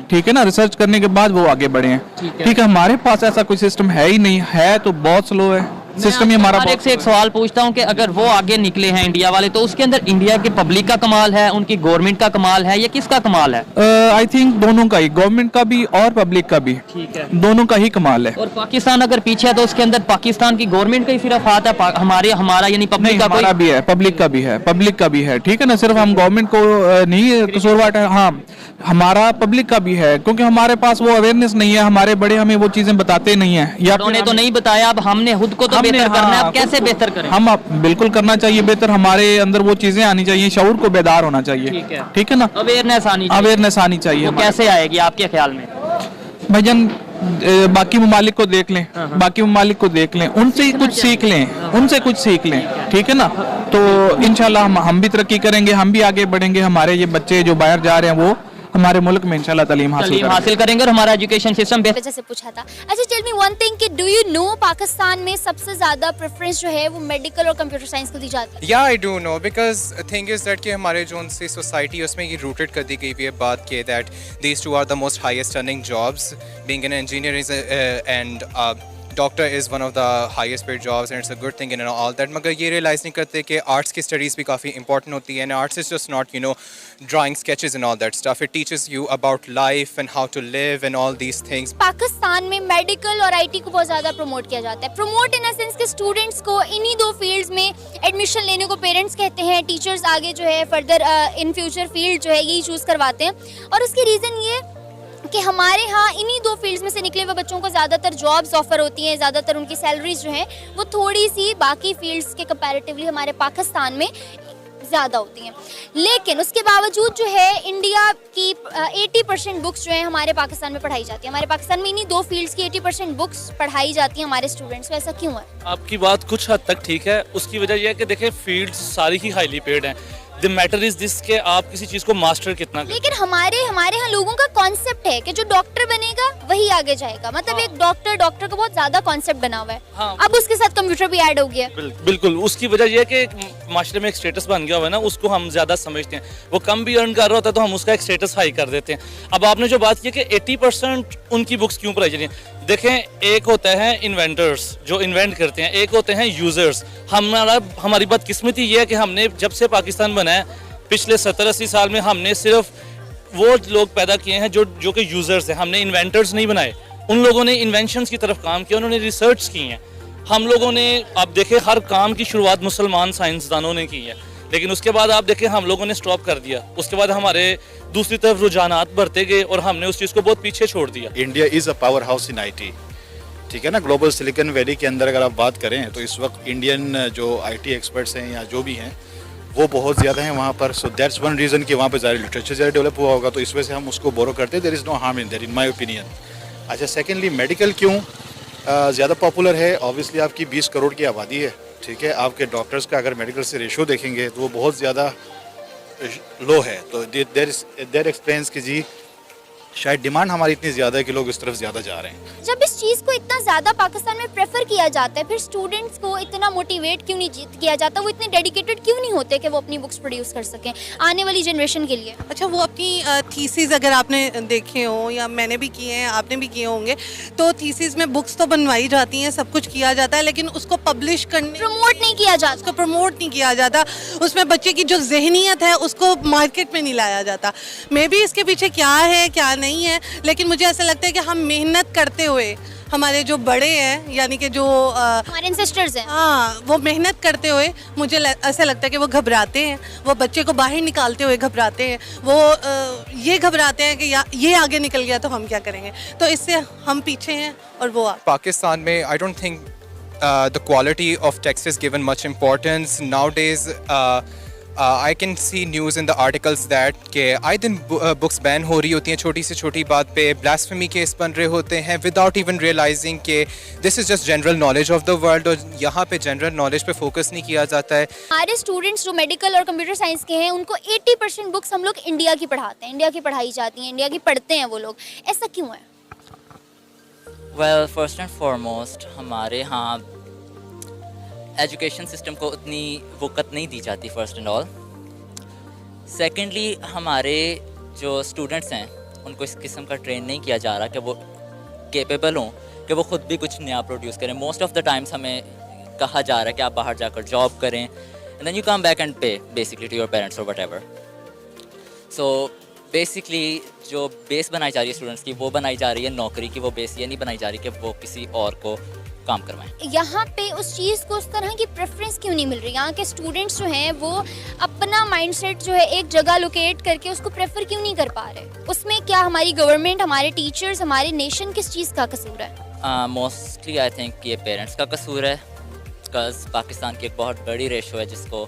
ठीक है ना। रिसर्च करने के बाद वो आगे बढ़े हैं, ठीक है। हमारे पास ऐसा कोई सिस्टम है ही नहीं, है तो बहुत स्लो है सिस्टम ही हमारा। एक से एक सवाल पूछता हूं कि अगर वो आगे निकले हैं इंडिया वाले, तो उसके अंदर इंडिया के पब्लिक का कमाल है, उनकी गवर्नमेंट का कमाल है, या किसका कमाल है? आई थिंक दोनों का ही, गवर्नमेंट का भी और पब्लिक का भी, ठीक है, दोनों का ही कमाल है। और पाकिस्तान अगर पीछे है तो उसके अंदर पाकिस्तान की गवर्नमेंट का ही सिर्फ हाथ है, हमारा यानी पब्लिक का हमारा भी है, पब्लिक का भी है, पब्लिक का भी है, ठीक है ना। सिर्फ हम गवर्नमेंट को नहीं कसूरवार है, हाँ हमारा पब्लिक का भी है, क्योंकि हमारे पास वो अवेयरनेस नहीं है, हमारे बड़े हमें वो चीजें बताते नहीं है, या उन्होंने तो नहीं बताया। अब हमने खुद को तो बेहतर करना है, अब कैसे बेहतर करें? हम बिल्कुल करना चाहिए बेहतर, हमारे अंदर वो चीजें आनी चाहिए, शऊर को बेदार होना चाहिए, ठीक है ना। अवेयरनेस आनी चाहिए। कैसे आएगी आपके ख्याल में? भाईजान बाकी ममालिक को देख लें, बाकी ममालिक को देख लें, उनसे ही कुछ सीख लें, उनसे कुछ सीख लें, ठीक है ना। तो इंशाल्लाह हम भी तरक्की करेंगे, हम भी आगे बढ़ेंगे, हमारे ये बच्चे जो बाहर जा रहे हैं वो हमारे मुल्क में इंशाल्लाह तालीम हासिल करेंगे और हमारा एजुकेशन सिस्टम वजह से पूछा था। अच्छा टेल मी वन थिंग कि डू यू नो पाकिस्तान में सबसे ज्यादा प्रेफरेंस जो है वो मेडिकल और कंप्यूटर साइंस को दी जाती है? या I do know, because thing is that कि हमारे जो उनसे सोसाइटी उसमें ये रूटेड कर दी गई हुई है बात की that these two are the most highest earning jobs, being an engineer and doctor is one of the highest paid jobs and it's a good thing in all that. मगर ये रियलाइज़ नहीं करते कि आर्ट्स की studies भी काफ़ी important होती है, and arts is just not drawing sketches and all that stuff. It teaches you about life and how to live and all these things. Pakistan में मेडिकल और आईटी को बहुत ज़्यादा प्रमोट किया जाता है। प्रमोट इन द सेंस कि students को इन्हीं दो फील्ड्स में एडमिशन लेने को पेरेंट्स कहते हैं, टीचर्स आगे जो है फर्दर इन फ्यूचर फील्ड जो है यही चूज़ करवाते हैं। और उसकी रीज़न ये कि हमारे यहाँ इन्हीं दो फील्ड्स में से निकले हुए बच्चों को ज़्यादातर जॉब्स ऑफर होती हैं, ज़्यादातर उनकी सैलरीज जो हैं वो थोड़ी सी बाकी फील्ड्स के कंपैरेटिवली हमारे पाकिस्तान में ज़्यादा होती हैं। लेकिन उसके बावजूद जो है इंडिया की 80% बुक्स जो है हमारे पाकिस्तान में पढ़ाई जाती है। हमारे पाकिस्तान में इन्हीं दो फील्ड्स की 80% बुक्स पढ़ाई जाती हैं हमारे स्टूडेंट्स को। ऐसा क्यों है? आपकी बात कुछ हद तक ठीक है। उसकी वजह यह है कि देखें फील्ड्स सारी ही हाईली पेड हैं। द मैटर इज दिस के आप किसी चीज को मास्टर कितना करें। लेकिन हमारे यहाँ लोगों का कॉन्सेप्ट है कि जो डॉक्टर बनेगा वही आगे जाएगा। मतलब एक डॉक्टर का बहुत ज्यादा कॉन्सेप्ट बना हुआ है। अब उसके साथ कंप्यूटर भी ऐड हो गया। बिल्कुल उसकी वजह यह है कि माशरे में एक स्टेटस बन गया हुआ है ना, उसको हम ज्यादा समझते हैं। वो कम भी अर्न कर रहा होता है तो हम उसका एक स्टेटस हाई कर देते हैं। अब आपने जो बात की कि 80% उनकी बुक्स क्यों पढ़ाई जा रही है, देखें एक होता है इन्वेंटर्स जो इन्वेंट करते हैं, एक होते हैं यूजर्स। हमारी बदकिस्मती ये है कि हमने जब से पाकिस्तान बना है पिछले 70-80 साल में हमने सिर्फ वो लोग पैदा किए हैं जो कि यूजर्स हैं। हमने इन्वेंटर्स नहीं बनाए। उन लोगों ने इन्वेंशंस की तरफ काम किया, उन्होंने रिसर्च की हैं। हम लोगों ने आप देखें हर काम की शुरुआत मुसलमान साइंसदानों ने की है, लेकिन उसके बाद आप देखें हम लोगों ने स्टॉप कर दिया। उसके बाद हमारे दूसरी तरफ रुझानात बढ़ते गए और हमने उस चीज़ को बहुत पीछे छोड़ दिया। India is a power house in IT, ठीक है ना। ग्लोबल सिलिकॉन वैली के अंदर अगर आप बात करें तो इस वक्त इंडियन जो आईटी एक्सपर्ट्स हैं या जो भी हैं वो बहुत ज़्यादा हैं वहाँ पर। सो दैट्स वन रीज़न कि वहाँ पर ज़्यादा लिटरेचर ज़्यादा डेवलप हुआ होगा, तो इस वजह से हम उसको बोरो करते हैं। There is no harm in that in my opinion. अच्छा, सेकेंडली मेडिकल क्यों ज़्यादा पॉपुलर है? ऑब्वियसली आपकी 20 करोड़ की आबादी है, ठीक है। आपके डॉक्टर्स का अगर मेडिकल से रेशो देखेंगे तो वो बहुत ज़्यादा लो है। तो देयर एक्सप्लेन्स कि जी शायद डिमांड हमारी इतनी ज़्यादा है कि लोग इस तरफ ज़्यादा जा रहे हैं। जब इस चीज़ को इतना ज़्यादा पाकिस्तान में प्रेफर किया जाता है, फिर स्टूडेंट्स को इतना मोटिवेट क्यों नहीं किया जाता? वो इतने डेडिकेटेड क्यों नहीं होते कि वो अपनी बुक्स प्रोड्यूस कर सकें आने वाली जनरेशन के लिए? अच्छा, वो अपनी थीसिस अगर आपने देखे हो या मैंने भी किए हैं, आपने भी किए होंगे, तो थीसिस में बुक्स तो बनवाई जाती हैं, सब कुछ किया जाता है, लेकिन उसको पब्लिश करने प्रमोट नहीं किया जाता। उसको प्रमोट नहीं किया जाता। उसमें बच्चे की जो जहनीत है उसको मार्केट में नहीं लाया जाता। मे बी इसके पीछे क्या है क्या नहीं है, लेकिन मुझे ऐसा लगता है कि हम मेहनत करते हुए, हमारे जो बड़े हैं यानी कि जो हमारे एंसेस्टर्स हैं, हाँ, वो मेहनत करते हुए मुझे ऐसा लगता है कि वो घबराते हैं। वो बच्चे को बाहर निकालते हुए घबराते हैं। वो ये घबराते हैं कि ये आगे निकल गया तो हम क्या करेंगे। तो इससे हम पीछे हैं और वो पाकिस्तान में I don't think the quality of text is given much importance nowadays. I can see news in the articles that कि आए दिन बुक्स बैन हो रही होती हैं छोटी से छोटी बात पे, ब्लास्फेमी केस बन रहे होते हैं विदाउट इवन रियलाइजिंग कि this is just general knowledge of the world, और यहाँ पे जनरल नॉलेज पे फोकस नहीं किया जाता है। हमारे स्टूडेंट्स जो मेडिकल और कंप्यूटर साइंस के हैं उनको 80% बुक्स हम लोग इंडिया की पढ़ाते हैं, इंडिया की पढ़ाई जाती हैं, इंडिया की पढ़ते हैं वो लोग, ऐसा क्यों है? वेल फर्स्ट एंड फॉरमोस्ट हमारे यहाँ एजुकेशन सिस्टम को उतनी वक़्त नहीं दी जाती फर्स्ट एंड ऑल। सेकेंडली हमारे जो स्टूडेंट्स हैं उनको इस किस्म का ट्रेन नहीं किया जा रहा कि वो केपेबल हों कि वो ख़ुद भी कुछ नया प्रोड्यूस करें। मोस्ट ऑफ द टाइम्स हमें कहा जा रहा है कि आप बाहर जाकर जॉब करें and then you come back and pay basically to your parents और व्हाटएवर। सो बेसिकली जो बेस बनाई जा रही है स्टूडेंट्स की वो बनाई जा रही है नौकरी की, वो बेस ये नहीं बनाई जा रही कि वो किसी और को काम करवाएं। यहाँ पे उस चीज़ को उस तरह की प्रेफरेंस क्यों नहीं मिल रही? यहाँ के स्टूडेंट्स जो हैं वो अपना माइंडसेट जो है एक जगह लोकेट करके उसको प्रेफर क्यों नहीं कर पा रहे? उसमें क्या हमारी गवर्नमेंट, हमारे टीचर्स, हमारे नेशन किस चीज़ का कसूर है? मोस्टली आई थिंक ये पेरेंट्स का कसूर है, बिकॉज पाकिस्तान की एक बहुत बड़ी रेशो है जिसको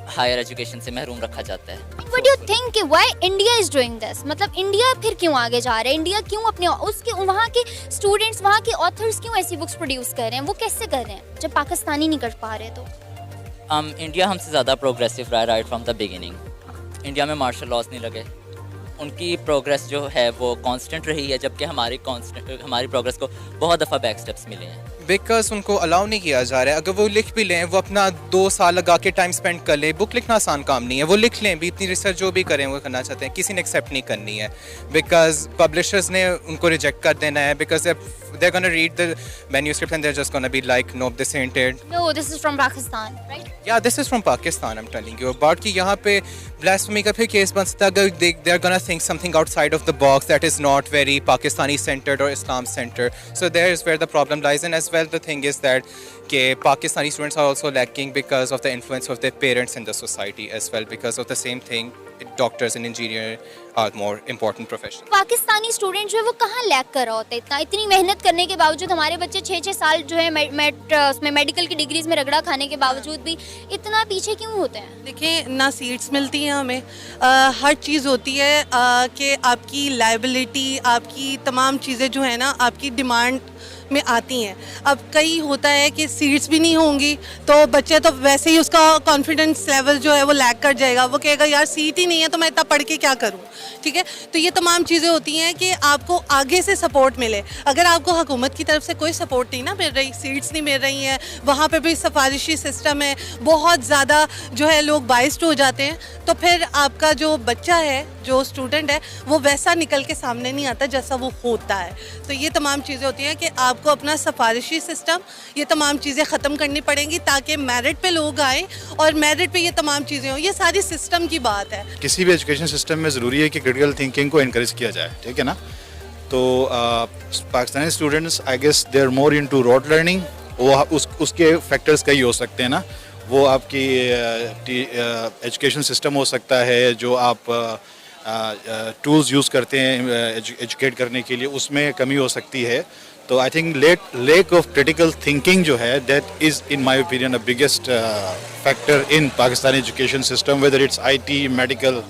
हायर एजुकेशन से महरूम रखा जाता है। What do you think why India is doing this? मतलब इंडिया फिर क्यों आगे जा रहा है? इंडिया क्यों अपने उसके वहाँ के स्टूडेंट्स, वहाँ के ऑथर्स क्यों ऐसी बुक्स प्रोड्यूस कर रहे हैं? वो कैसे कर रहे हैं जब पाकिस्तानी नहीं कर पा रहे? तो इंडिया हमसे ज़्यादा प्रोग्रेसिव रहा है right from the beginning. India में मार्शल लॉज नहीं लगे, उनकी प्रोग्रेस जो है वो कांस्टेंट रही है, जबकि हमारी प्रोग्रेस को बहुत दफ़ा बैक स्टेप्स मिले हैं बिकॉज उनको अलाउ नहीं किया जा रहा है। अगर वो लिख भी लें, वो अपना 2 साल लगा के टाइम स्पेंड कर लें, बुक लिखना आसान काम नहीं है, वो लिख लें भी, इतनी रिसर्च जो भी करें वो करना चाहते हैं, किसी ने एक्सेप्ट नहीं करनी है बिकॉज पब्लिशर्स ने उनको रिजेक्ट कर देना है because they're going to read the manuscript and they're just going to be like, nope, this ain't it. No, this is from Pakistan, right? Yeah, this is from Pakistan, I'm telling you. But कि यहाँ पे blasphemy का फिर case बन सकता है अगर they're going to think something outside of the box that is not very Pakistani centered or Islam centered. So there is where the problem lies. And as well, the thing is that कि Pakistani students are also lacking because of the influence of their parents in the society as well, because of the same thing. Doctors and engineers are more important professions. Pakistani student जो है वो कहाँ lag कर रहा होता है? इतनी मेहनत करने के बावजूद हमारे बच्चे 6-6 साल जो है उसमें मेडिकल की डिग्रीज में रगड़ा खाने के बावजूद भी इतना पीछे क्यों होते हैं? देखिए, ना सीट्स मिलती हैं हमें, हर चीज़ होती है कि आपकी लायबिलिटी, आपकी तमाम चीज़ें जो है ना आपकी डिमांड में आती हैं। अब कई होता है कि सीट्स भी नहीं होंगी तो बच्चे तो वैसे ही उसका कॉन्फिडेंस लेवल जो है वो लैग कर जाएगा, वो कहेगा यार सीट ही नहीं है तो मैं इतना पढ़ के क्या करूं, ठीक है? तो ये तमाम चीज़ें होती हैं कि आपको आगे से सपोर्ट मिले। अगर आपको हुकूमत की तरफ से कोई सपोर्ट नहीं ना मिल रही, सीट्स नहीं मिल रही हैं, वहाँ पर भी सिफारिशी सिस्टम है, बहुत ज़्यादा जो है लोग बाइस्ड हो जाते हैं, तो फिर आपका जो बच्चा है, जो स्टूडेंट है, वो वैसा निकल के सामने नहीं आता जैसा वो होता है। तो ये तमाम चीज़ें होती हैं कि आपको अपना सिफारिशी सिस्टम, ये तमाम चीज़ें ख़त्म करनी पड़ेंगी ताकि मेरिट पे लोग आए और मेरिट पे ये तमाम चीज़ें हों। ये सारी सिस्टम की बात है। किसी भी एजुकेशन सिस्टम में ज़रूरी है कि क्रिटिकल थिंकिंग को इनकरेज किया जाए, ठीक है ना? तो Pakistani students I guess they are more into rote learning, वो उसके फैक्टर्स कई हो सकते हैं ना, वो आपकी एजुकेशन सिस्टम हो सकता है, जो आप टूल्स यूज़ करते हैं एजुकेट करने के लिए, उसमें कमी हो सकती है। तो I think lake of critical thinking जो है that is in my opinion the biggest factor in Pakistani education system, whether it's IT, medical,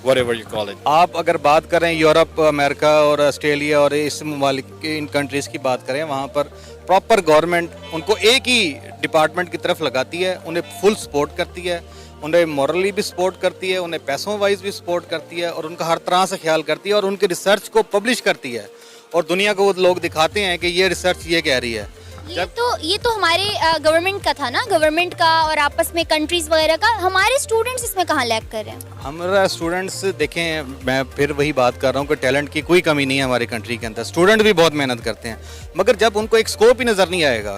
whatever you call it. आप अगर बात करें यूरोप, अमेरिका और ऑस्ट्रेलिया और इस ममालिक के इन कंट्रीज़ की बात करें, वहाँ पर प्रॉपर गवर्नमेंट उनको एक ही डिपार्टमेंट की तरफ लगाती है, उन्हें फुल सपोर्ट करती है, उन्हें मॉरली भी सपोर्ट करती है, उन्हें पैसों वाइज भी सपोर्ट करती है और उनका हर तरह से ख्याल करती है और उनकी रिसर्च को पब्लिश करती है और दुनिया को वो लोग दिखाते हैं कि ये रिसर्च ये कह रही है। ये तो हमारे गवर्नमेंट का था ना, गवर्नमेंट का और आपस में कंट्रीज वगैरह का। हमारे स्टूडेंट्स इसमें कहाँ लैग कर रहे हैं? हमारा स्टूडेंट्स देखें, मैं फिर वही बात कर रहा हूँ कि टैलेंट की कोई कमी नहीं है हमारी कंट्री के अंदर, स्टूडेंट भी बहुत मेहनत करते हैं, मगर जब उनको एक स्कोप ही नज़र नहीं आएगा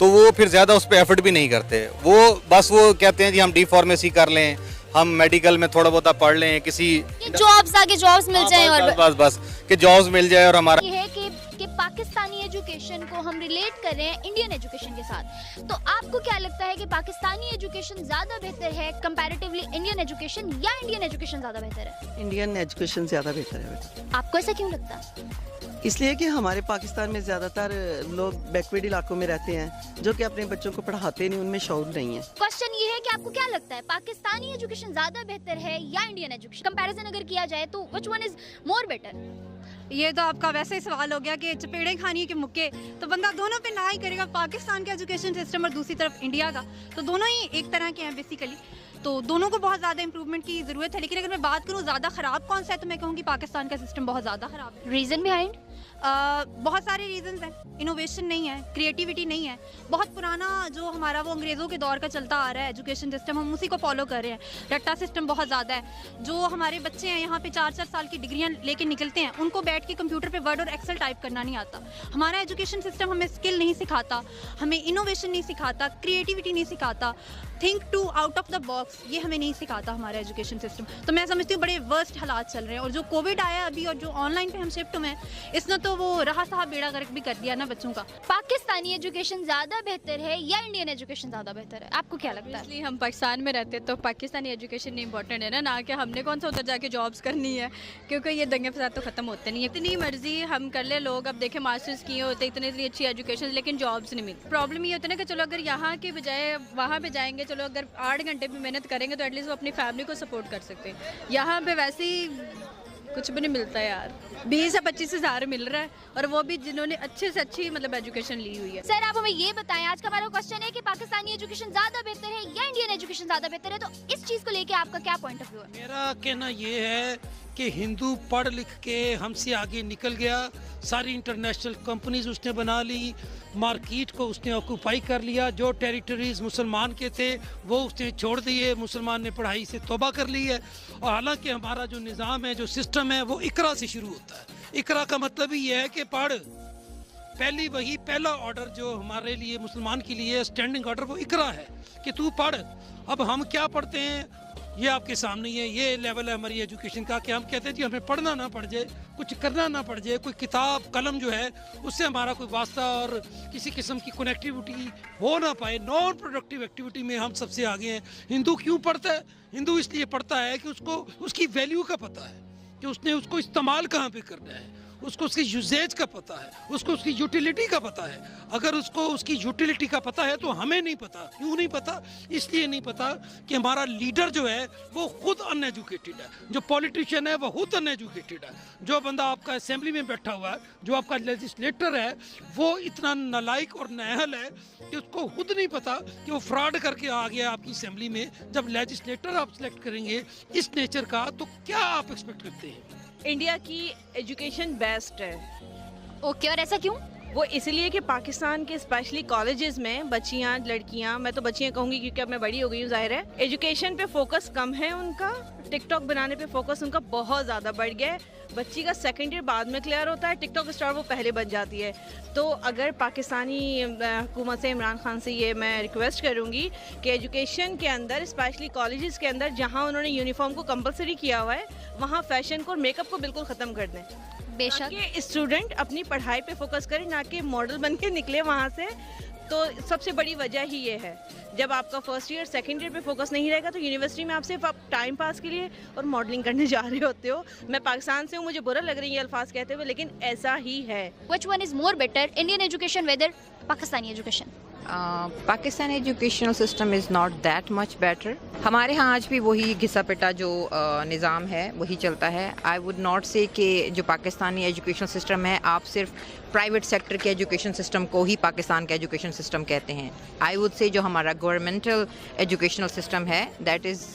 तो वो फिर ज़्यादा उस पर एफर्ट भी नहीं करते। वो बस वो कहते हैं जी हम डी फार्मेसी कर लें, हम मेडिकल में थोड़ा बहुत पढ़ लें, किसी जॉब्स आगे जॉब्स मिल जाएं और बस कि जॉब्स मिल जाए। और हमारा ये है कि पाकिस्तानी एजुकेशन को हम रिलेट कर रहे हैं इंडियन एजुकेशन के साथ, तो आपको क्या लगता है कि पाकिस्तानी एजुकेशन ज़्यादा बेहतर है कंपैरेटिवली इंडियन एजुकेशन, या इंडियन एजुकेशन ज़्यादा बेहतर है? इंडियन एजुकेशन ज़्यादा बेहतर है। आपको ऐसा क्यों लगता है? इसलिए कि हमारे पाकिस्तान में ज़्यादातर लोग बैकवर्ड इलाकों में रहते हैं जो कि अपने बच्चों को पढ़ाते नहीं, उनमें शौक नहीं है। क्वेश्चन ये है कि आपको क्या लगता है, पाकिस्तानी एजुकेशन ज्यादा बेहतर है या इंडियन एजुकेशन? कंपैरिजन अगर किया जाए तो which one is more better? ये तो आपका वैसे ही सवाल हो गया कि चपेड़े खानी है कि मुक्के, तो बंदा दोनों पे ना ही करेगा, पाकिस्तान का एजुकेशन सिस्टम और दूसरी तरफ इंडिया का, तो दोनों ही एक तरह के हैं बेसिकली। तो दोनों को बहुत ज़्यादा इंप्रूवमेंट की ज़रूरत है, लेकिन अगर मैं बात करूँ ज़्यादा ख़राब कौन सा है तो मैं कहूँगी पाकिस्तान का सिस्टम बहुत ज़्यादा ख़राब है। Reason behind? बहुत सारे रीजंस हैं। इनोवेशन नहीं है, क्रिएटिविटी नहीं है, बहुत पुराना जो हमारा वो अंग्रेज़ों के दौर का चलता आ रहा है एजुकेशन सिस्टम, हम उसी को फॉलो कर रहे हैं। रट्टा सिस्टम बहुत ज़्यादा है। जो हमारे बच्चे हैं यहाँ पे 4-4 साल की डिग्रियाँ लेके निकलते हैं, उनको बैठ के कंप्यूटर पे वर्ड और एक्सेल टाइप करना नहीं आता। हमारा एजुकेशन सिस्टम हमें स्किल नहीं सिखाता, हमें इनोवेशन नहीं सिखाता, क्रिएटिविटी नहीं सिखाता, think to out of the box ये हमें नहीं सिखाता हमारा एजुकेशन सिस्टम। तो मैं समझती हूँ बड़े वर्स्ट हालात चल रहे हैं, और जो कोविड आया अभी और जो ऑनलाइन पे हम शिफ्ट हुए हैं, इसने तो वो रहा साहब बेड़ा गर्क भी कर दिया ना बच्चों का। पाकिस्तानी एजुकेशन ज़्यादा बेहतर है या इंडियन एजुकेशन ज़्यादा बेहतर है, आपको क्या लगता है? इसलिए हम पाकिस्तान में रहते तो पाकिस्तानी एजुकेशन इंपॉर्टेंट है ना कि हमने कौन सा उधर जाके जॉब्स करनी है, क्योंकि ये दंगे फसाद तो ख़त्म होते नहीं है। इतनी मर्जी हम कर ले, लोग अब देखें मास्टर्स किए होते इतनी अच्छी एजुकेशन, लेकिन जॉब्स नहीं मिलती। प्रॉब्लम ये होता है ना कि चलो अगर यहाँ के बजाय वहाँ पे जाएंगे, चलो अगर 8 घंटे भी मेहनत करेंगे तो एटलीस्ट वो अपनी फैमिली को सपोर्ट कर सकते हैं। यहाँ पे वैसे ही कुछ भी नहीं मिलता है यार, 20 से 25 हज़ार मिल रहा है, और वो भी जिन्होंने अच्छे से अच्छी मतलब एजुकेशन ली हुई है। सर आप हमें ये बताएं, आज का हमारा क्वेश्चन है कि पाकिस्तानी एजुकेशन ज़्यादा बेहतर है या इंडियन एजुकेशन ज़्यादा बेहतर है, तो इस चीज़ को लेके आपका क्या पॉइंट ऑफ व्यू है? मेरा कहना ये है कि हिंदू पढ़ लिख के हमसे आगे निकल गया, सारी इंटरनेशनल कंपनीज उसने बना ली, मार्केट को उसने ऑक्यूपाई कर लिया, जो टेरिटरीज मुसलमान के थे वो उसने छोड़ दिए, मुसलमान ने पढ़ाई से तौबा कर ली है। और हालांकि हमारा जो निज़ाम है, जो सिस्टम है, वो इकरा से शुरू होता है। इकरा का मतलब ही है कि पढ़, पहली वही पहला ऑर्डर जो हमारे लिए मुसलमान के लिए स्टैंडिंग ऑर्डर वो इकरा है कि तू पढ़। अब हम क्या पढ़ते हैं ये आपके सामने ही है, ये लेवल है हमारी एजुकेशन का कि हम कहते हैं जी हमें पढ़ना ना पड़ जाए, कुछ करना ना पड़ जाए, कोई किताब कलम जो है उससे हमारा कोई वास्ता और किसी किस्म की कनेक्टिविटी हो ना पाए। नॉन प्रोडक्टिव एक्टिविटी में हम सबसे आगे हैं। हिंदू क्यों पढ़ता है? हिंदू इसलिए पढ़ता है कि उसको उसकी वैल्यू का पता है, कि उसने उसको इस्तेमाल कहाँ पे करना है, उसको उसकी यूजेज का पता है, उसको उसकी यूटिलिटी का पता है। अगर उसको उसकी यूटिलिटी का पता है तो हमें नहीं पता। क्यों नहीं पता? इसलिए नहीं पता कि हमारा लीडर जो है वो खुद अनएजुकेटेड है, जो पॉलिटिशियन है वो खुद अनएजुकेटेड है, जो बंदा आपका असेंबली में बैठा हुआ है, जो आपका लेजिस्लेटर है, वो इतना नालायक और नाअहल है कि उसको खुद नहीं पता कि वो फ्रॉड करके आ गया आपकी असेंबली में। जब लेजिस्लेटर आप सिलेक्ट करेंगे इस नेचर का, तो क्या आप एक्सपेक्ट करते हैं? इंडिया की एजुकेशन बेस्ट है। ओके, और ऐसा क्यों? वो इसलिए कि पाकिस्तान के स्पेशली कॉलेजेस में बच्चियां, लड़कियां, मैं तो बच्चियां कहूँगी क्योंकि अब मैं बड़ी हो गई हूँ, जाहिर है, एजुकेशन पे फोकस कम है उनका, टिकटॉक बनाने पे फोकस उनका बहुत ज़्यादा बढ़ गया है। बच्ची का सेकंड ईयर बाद में क्लियर होता है, टिकटॉक स्टार वो पहले बन जाती है। तो अगर पाकिस्तानी हुकूमत से, इमरान खान से ये मैं रिक्वेस्ट करूँगी कि एजुकेशन के अंदर, स्पेशली कॉलेजेस के अंदर जहाँ उन्होंने यूनिफॉर्म को कंपलसरी किया हुआ है, वहाँ फैशन को और मेकअप को बिल्कुल ख़त्म कर दें। बेशक स्टूडेंट अपनी पढ़ाई पे फोकस करें, ना कि मॉडल बन के निकले वहाँ से। तो सबसे बड़ी वजह ही ये है, जब आपका फर्स्ट ईयर सेकंड ईयर पे फोकस नहीं रहेगा तो यूनिवर्सिटी में आप सिर्फ आप टाइम पास के लिए और मॉडलिंग करने जा रहे होते हो। मैं पाकिस्तान से हूँ, मुझे बुरा लग रही है ये अल्फाज कहते हुए, लेकिन ऐसा ही है। Which one is more better, Indian education whether Pakistani education? Pakistan educational system is not that much better. हमारे यहाँ आज भी वही घिसा पिटा जो निज़ाम है वही चलता है। आई वुड नॉट से कि जो पाकिस्तानी एजुकेशन सिस्टम है, आप सिर्फ प्राइवेट सेक्टर के एजुकेशन सिस्टम को ही पाकिस्तान का एजुकेशन सिस्टम कहते हैं। आई वुड से जो हमारा गवर्नमेंटल एजुकेशनल सिस्टम है, that is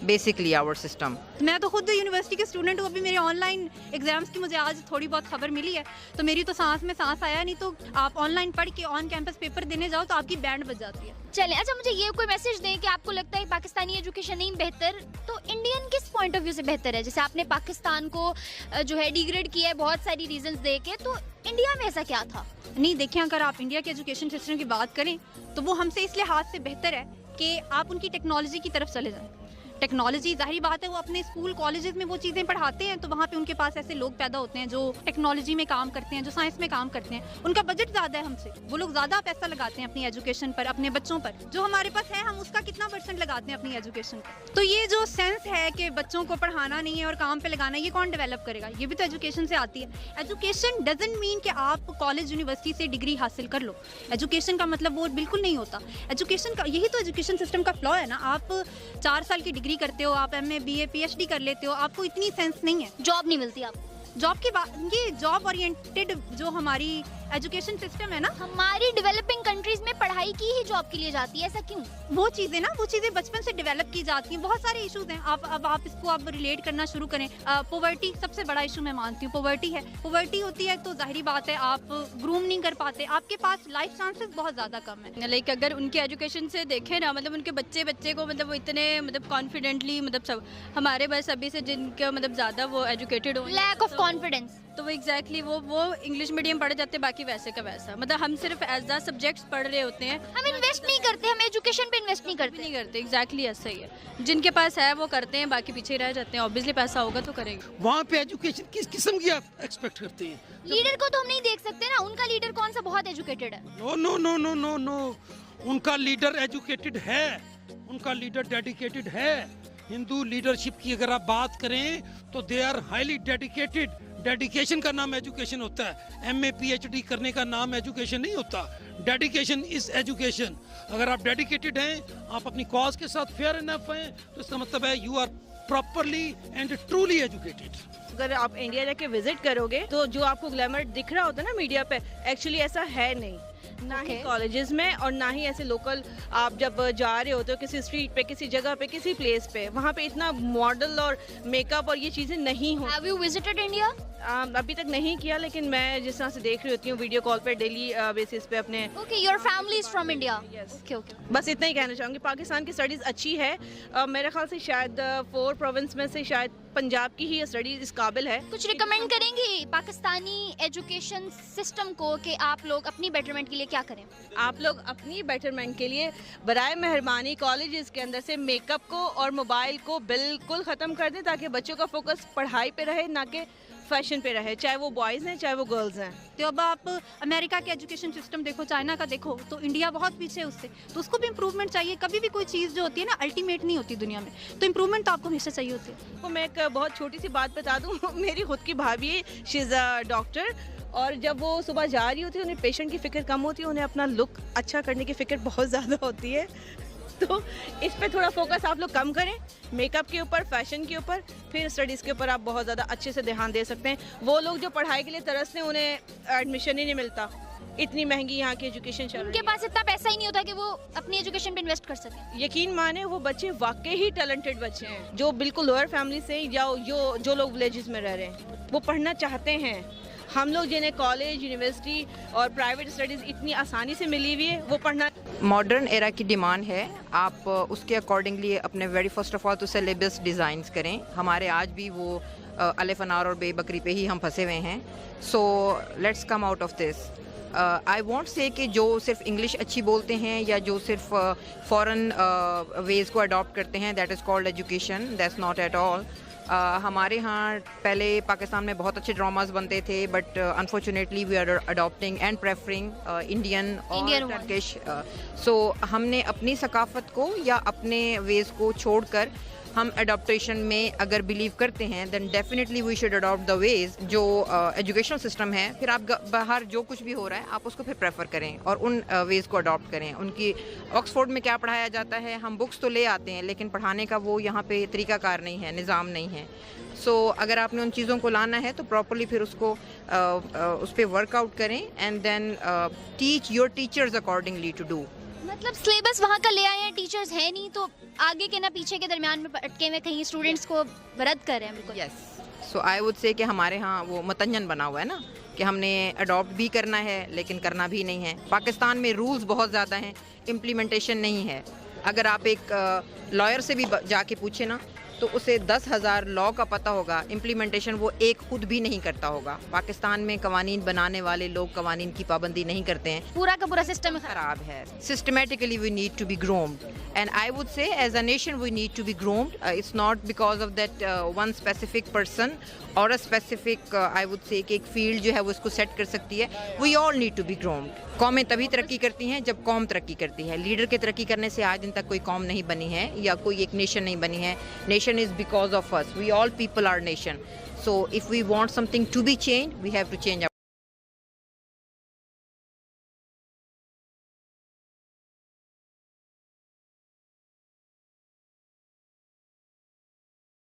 basically our system. मैं तो खुद यूनिवर्सिटी के स्टूडेंट हूँ, अभी मेरे ऑनलाइन एग्जाम्स की मुझे आज थोड़ी बहुत खबर मिली है, तो मेरी तो सांस में सांस आया। नहीं तो आप ऑनलाइन पढ़ के ऑन कैंपस पेपर देने जाओ तो आपकी बैंड बज जाती है। चलें, अच्छा मुझे ये कोई मैसेज दें कि आपको लगता है पाकिस्तानी एजुकेशन नहीं बेहतर, तो इंडियन किस पॉइंट ऑफ व्यू से बेहतर है? जैसे आपने पाकिस्तान को जो है डिग्रेड किया है बहुत सारी रीजंस दे के, तो इंडिया में ऐसा क्या था? नहीं, देखिए, अगर आप इंडिया के एजुकेशन सिस्टम की बात करें तो वो हमसे इस लिहाज से बेहतर है कि आप उनकी टेक्नोलॉजी की तरफ चले जाएं। टेक्नोलॉजी, जाहिर बात है वो अपने स्कूल कॉलेजेस में वो चीज़ें पढ़ाते हैं, तो वहाँ पे उनके पास ऐसे लोग पैदा होते हैं जो टेक्नोलॉजी में काम करते हैं, जो साइंस में काम करते हैं, उनका बजट ज़्यादा है हमसे, वो लोग ज़्यादा पैसा लगाते हैं अपनी एजुकेशन पर, अपने बच्चों पर। जो हमारे पास है हम उसका कितना % लगाते हैं अपनी एजुकेशन पर। तो ये जो सेंस है कि बच्चों को पढ़ाना नहीं है और काम पे लगाना, ये कौन डेवलप करेगा? ये भी तो एजुकेशन से आती है। एजुकेशन डजंट मीन कि आप कॉलेज यूनिवर्सिटी से डिग्री हासिल कर लो। एजुकेशन का मतलब वो बिल्कुल नहीं होता। एजुकेशन का यही तो एजुकेशन सिस्टम का फ्लॉ है ना। आप 4 साल की डिग्री करते हो, आप MA BA PhD कर लेते हो, आपको इतनी सेंस नहीं है, जॉब नहीं मिलती आपको। जॉब की बात, ये जॉब ओरिएंटेड जो हमारी एजुकेशन सिस्टम है ना, हमारी डेवलपिंग कंट्रीज में पढ़ाई की ही जॉब के लिए जाती है, ऐसा क्यों? वो चीज़ें बचपन से डेवलप की जाती हैं। बहुत सारे इश्यूज हैं, आप इसको आप रिलेट करना शुरू करें। पॉवर्टी सबसे बड़ा इशू मैं मानती हूँ, पॉवर्टी है। पॉवर्टी होती है तो जाहिर बात है आप ग्रूम नहीं कर पाते, आपके पास लाइफ चांसेस बहुत ज़्यादा कम है। लाइक अगर उनके एजुकेशन से देखें ना, मतलब उनके बच्चे को मतलब वो इतने मतलब कॉन्फिडेंटली, मतलब सब हमारे बस अभी से जिनके मतलब ज़्यादा वो एजुकेटेड हो, लैक ऑफ कॉन्फिडेंस, तो वो एग्जैक्टली वो इंग्लिश मीडियम पढ़े जाते हैं, बाकी वैसे का वैसा। मतलब हम सिर्फ एज द सब्जेक्ट्स पढ़ रहे होते हैं, हम इन्वेस्ट नहीं करते, हम एजुकेशन पे इन्वेस्ट नहीं करते। एग्जैक्टली ऐसा ही है। जिनके पास है वो करते हैं, बाकी पीछे रह जाते हैं। ऑब्वियसली पैसा होगा तो करेंगे। वहाँ पे एजुकेशन किस किस्म की आप एक्सपेक्ट करते हैं? लीडर को तो हम नहीं देख सकते ना, उनका लीडर कौन सा बहुत एजुकेटेड है? No no no no no no, उनका लीडर एजुकेटेड है, उनका लीडर डेडिकेटेड है। हिंदू लीडरशिप की अगर आप बात करें तो they are highly dedicated. Dedication का नाम एजुकेशन होता है, MA PhD करने का नाम एजुकेशन नहीं होता। Dedication is education. अगर आप डेडिकेटेड हैं, आप अपनी कॉज के साथ फेयर इनफ हैं, तो इसका मतलब है you are properly and truly educated. अगर आप इंडिया जाके विजिट करोगे तो जो आपको ग्लैमर दिख रहा होता है ना मीडिया पे, एक्चुअली ऐसा है नहीं, ना ही कॉलेजेस में और ना ही ऐसे लोकल। आप जब जा रहे होते हो किसी स्ट्रीट पे, किसी जगह पे, किसी प्लेस पे, वहाँ पे इतना मॉडल और मेकअप और ये चीज़ें नहीं हो। Have you visited India? अभी तक नहीं किया, लेकिन मैं जिस तरह से देख रही होती हूँ वीडियो कॉल पे डेली बेसिस पे अपने। Okay, your family is from India. Yes. Okay. बस इतना ही कहना चाहूँगी। पाकिस्तान की स्टडीज़ अच्छी है, मेरे ख्याल से शायद 4 प्रोविंस में से शायद पंजाब की ही स्टडीज इस काबिल है। कुछ रिकमेंड करेंगे पाकिस्तानी एजुकेशन सिस्टम को कि आप लोग अपनी बेटरमेंट के लिए क्या करें? आप लोग अपनी बेटरमेंट के लिए बराए मेहरबानी कॉलेजेस के अंदर से मेकअप को और मोबाइल को बिल्कुल ख़त्म कर दें, ताकि बच्चों का फोकस पढ़ाई पे रहे, ना कि फैशन पे रहे, चाहे वो बॉयज़ हैं चाहे वो गर्ल्स हैं। तो अब आप अमेरिका के एजुकेशन सिस्टम देखो, चाइना का देखो, तो इंडिया बहुत पीछे है उससे, तो उसको भी इम्प्रूवमेंट चाहिए। कभी भी कोई चीज़ जो होती है ना अल्टीमेट नहीं होती दुनिया में, तो इम्प्रूवमेंट तो आपको हमेशा चाहिए होती है। तो मैं एक बहुत छोटी सी बात बता दूँ, मेरी खुद की भाभी शी इज़ अ डॉक्टर, और जब वो सुबह जा रही होती है उन्हें पेशेंट की फ़िक्र कम होती है, उन्हें अपना लुक अच्छा करने की फ़िक्र बहुत ज़्यादा होती है। तो इस पे थोड़ा फोकस आप लोग कम करें, मेकअप के ऊपर, फैशन के ऊपर, फिर स्टडीज़ के ऊपर आप बहुत ज़्यादा अच्छे से ध्यान दे सकते हैं। वो लोग जो पढ़ाई के लिए तरसते हैं उन्हें एडमिशन ही नहीं मिलता, इतनी महंगी यहाँ की एजुकेशन चल रही है। उनके पास इतना पैसा ही नहीं होता कि वो अपनी एजुकेशन पे इन्वेस्ट कर सकें। यकीन माने वो बच्चे वाकई ही टैलेंटेड बच्चे हैं, जो बिल्कुल लोअर फैमिली से या जो लोग विलेजेस में रह रहे हैं, वो पढ़ना चाहते हैं। हम लोग जिन्हें कॉलेज, यूनिवर्सिटी और प्राइवेट स्टडीज़ इतनी आसानी से मिली हुई है, वो पढ़ना। मॉडर्न एरा की डिमांड है, आप उसके अकॉर्डिंगली अपने वेरी फर्स्ट ऑफ ऑल तो सिलेबस डिज़ाइंस करें। हमारे आज भी वो अलिफ अनार और बे बकरी पे ही हम फंसे हुए हैं। So let's come out of this. I want से कि जो सिर्फ इंग्लिश अच्छी बोलते हैं या जो सिर्फ फॉरेन वेज़ को अडॉप्ट करते हैं, that is called education, that's not at all. हमारे यहाँ पहले पाकिस्तान में बहुत अच्छे ड्रामास बनते थे, but unfortunately we are adopting and preferring Indian और टर्किश। सो हमने अपनी सकाफत को या अपने वेज़ को छोड़कर हम अडॉप्टेशन में अगर बिलीव करते हैं, then definitely we should adopt the ways जो एजुकेशनल सिस्टम है। फिर आप बाहर जो कुछ भी हो रहा है आप उसको फिर प्रेफर करें और उन वेज को अडॉप्ट करें। उनकी ऑक्सफोर्ड में क्या पढ़ाया जाता है, हम बुक्स तो ले आते हैं, लेकिन पढ़ाने का वो यहाँ पे तरीकाकार नहीं है, निज़ाम नहीं है। सो अगर आपने उन चीज़ों को लाना है तो प्रॉपरली फिर उसको उस पर वर्कआउट करें and then teach your teachers accordingly to do. मतलब सिलेबस वहाँ का ले आए हैं, टीचर्स है नहीं, तो आगे के ना पीछे के दरमियान में अटके हुए कहीं स्टूडेंट्स को रद्द कर रहे हैं। बिल्कुल yes. So I would say कि हमारे यहाँ वो मतंजन बना हुआ है ना, कि हमने अडॉप्ट भी करना है लेकिन करना भी नहीं है। पाकिस्तान में रूल्स बहुत ज़्यादा हैं, इम्प्लीमेंटेशन नहीं है। अगर आप एक लॉयर से भी जाके पूछे ना तो उसे 10,000 लॉ का पता होगा, इम्प्लीमेंटेशन वो एक खुद भी नहीं करता होगा। पाकिस्तान में कवानीन बनाने वाले लोग कवानीन की पाबंदी नहीं करते हैं। पूरा का पूरा सिस्टम खराब है। Systematically we need to be groomed And I would say as a nation we need to be groomed. It's not because of that one specific person or a specific I would say कि एक field जो है वो इसको set कर सकती है. We all need to be groomed. कौमें तभी तरक्की करती हैं जब कौम तरक्की करती है. लीडर के तरक्की करने से आज दिन तक कोई कौम नहीं बनी है या कोई एक नेशन नहीं बनी है. Nation is because of us. We all people are nation. So if we want something to be changed, we have to change our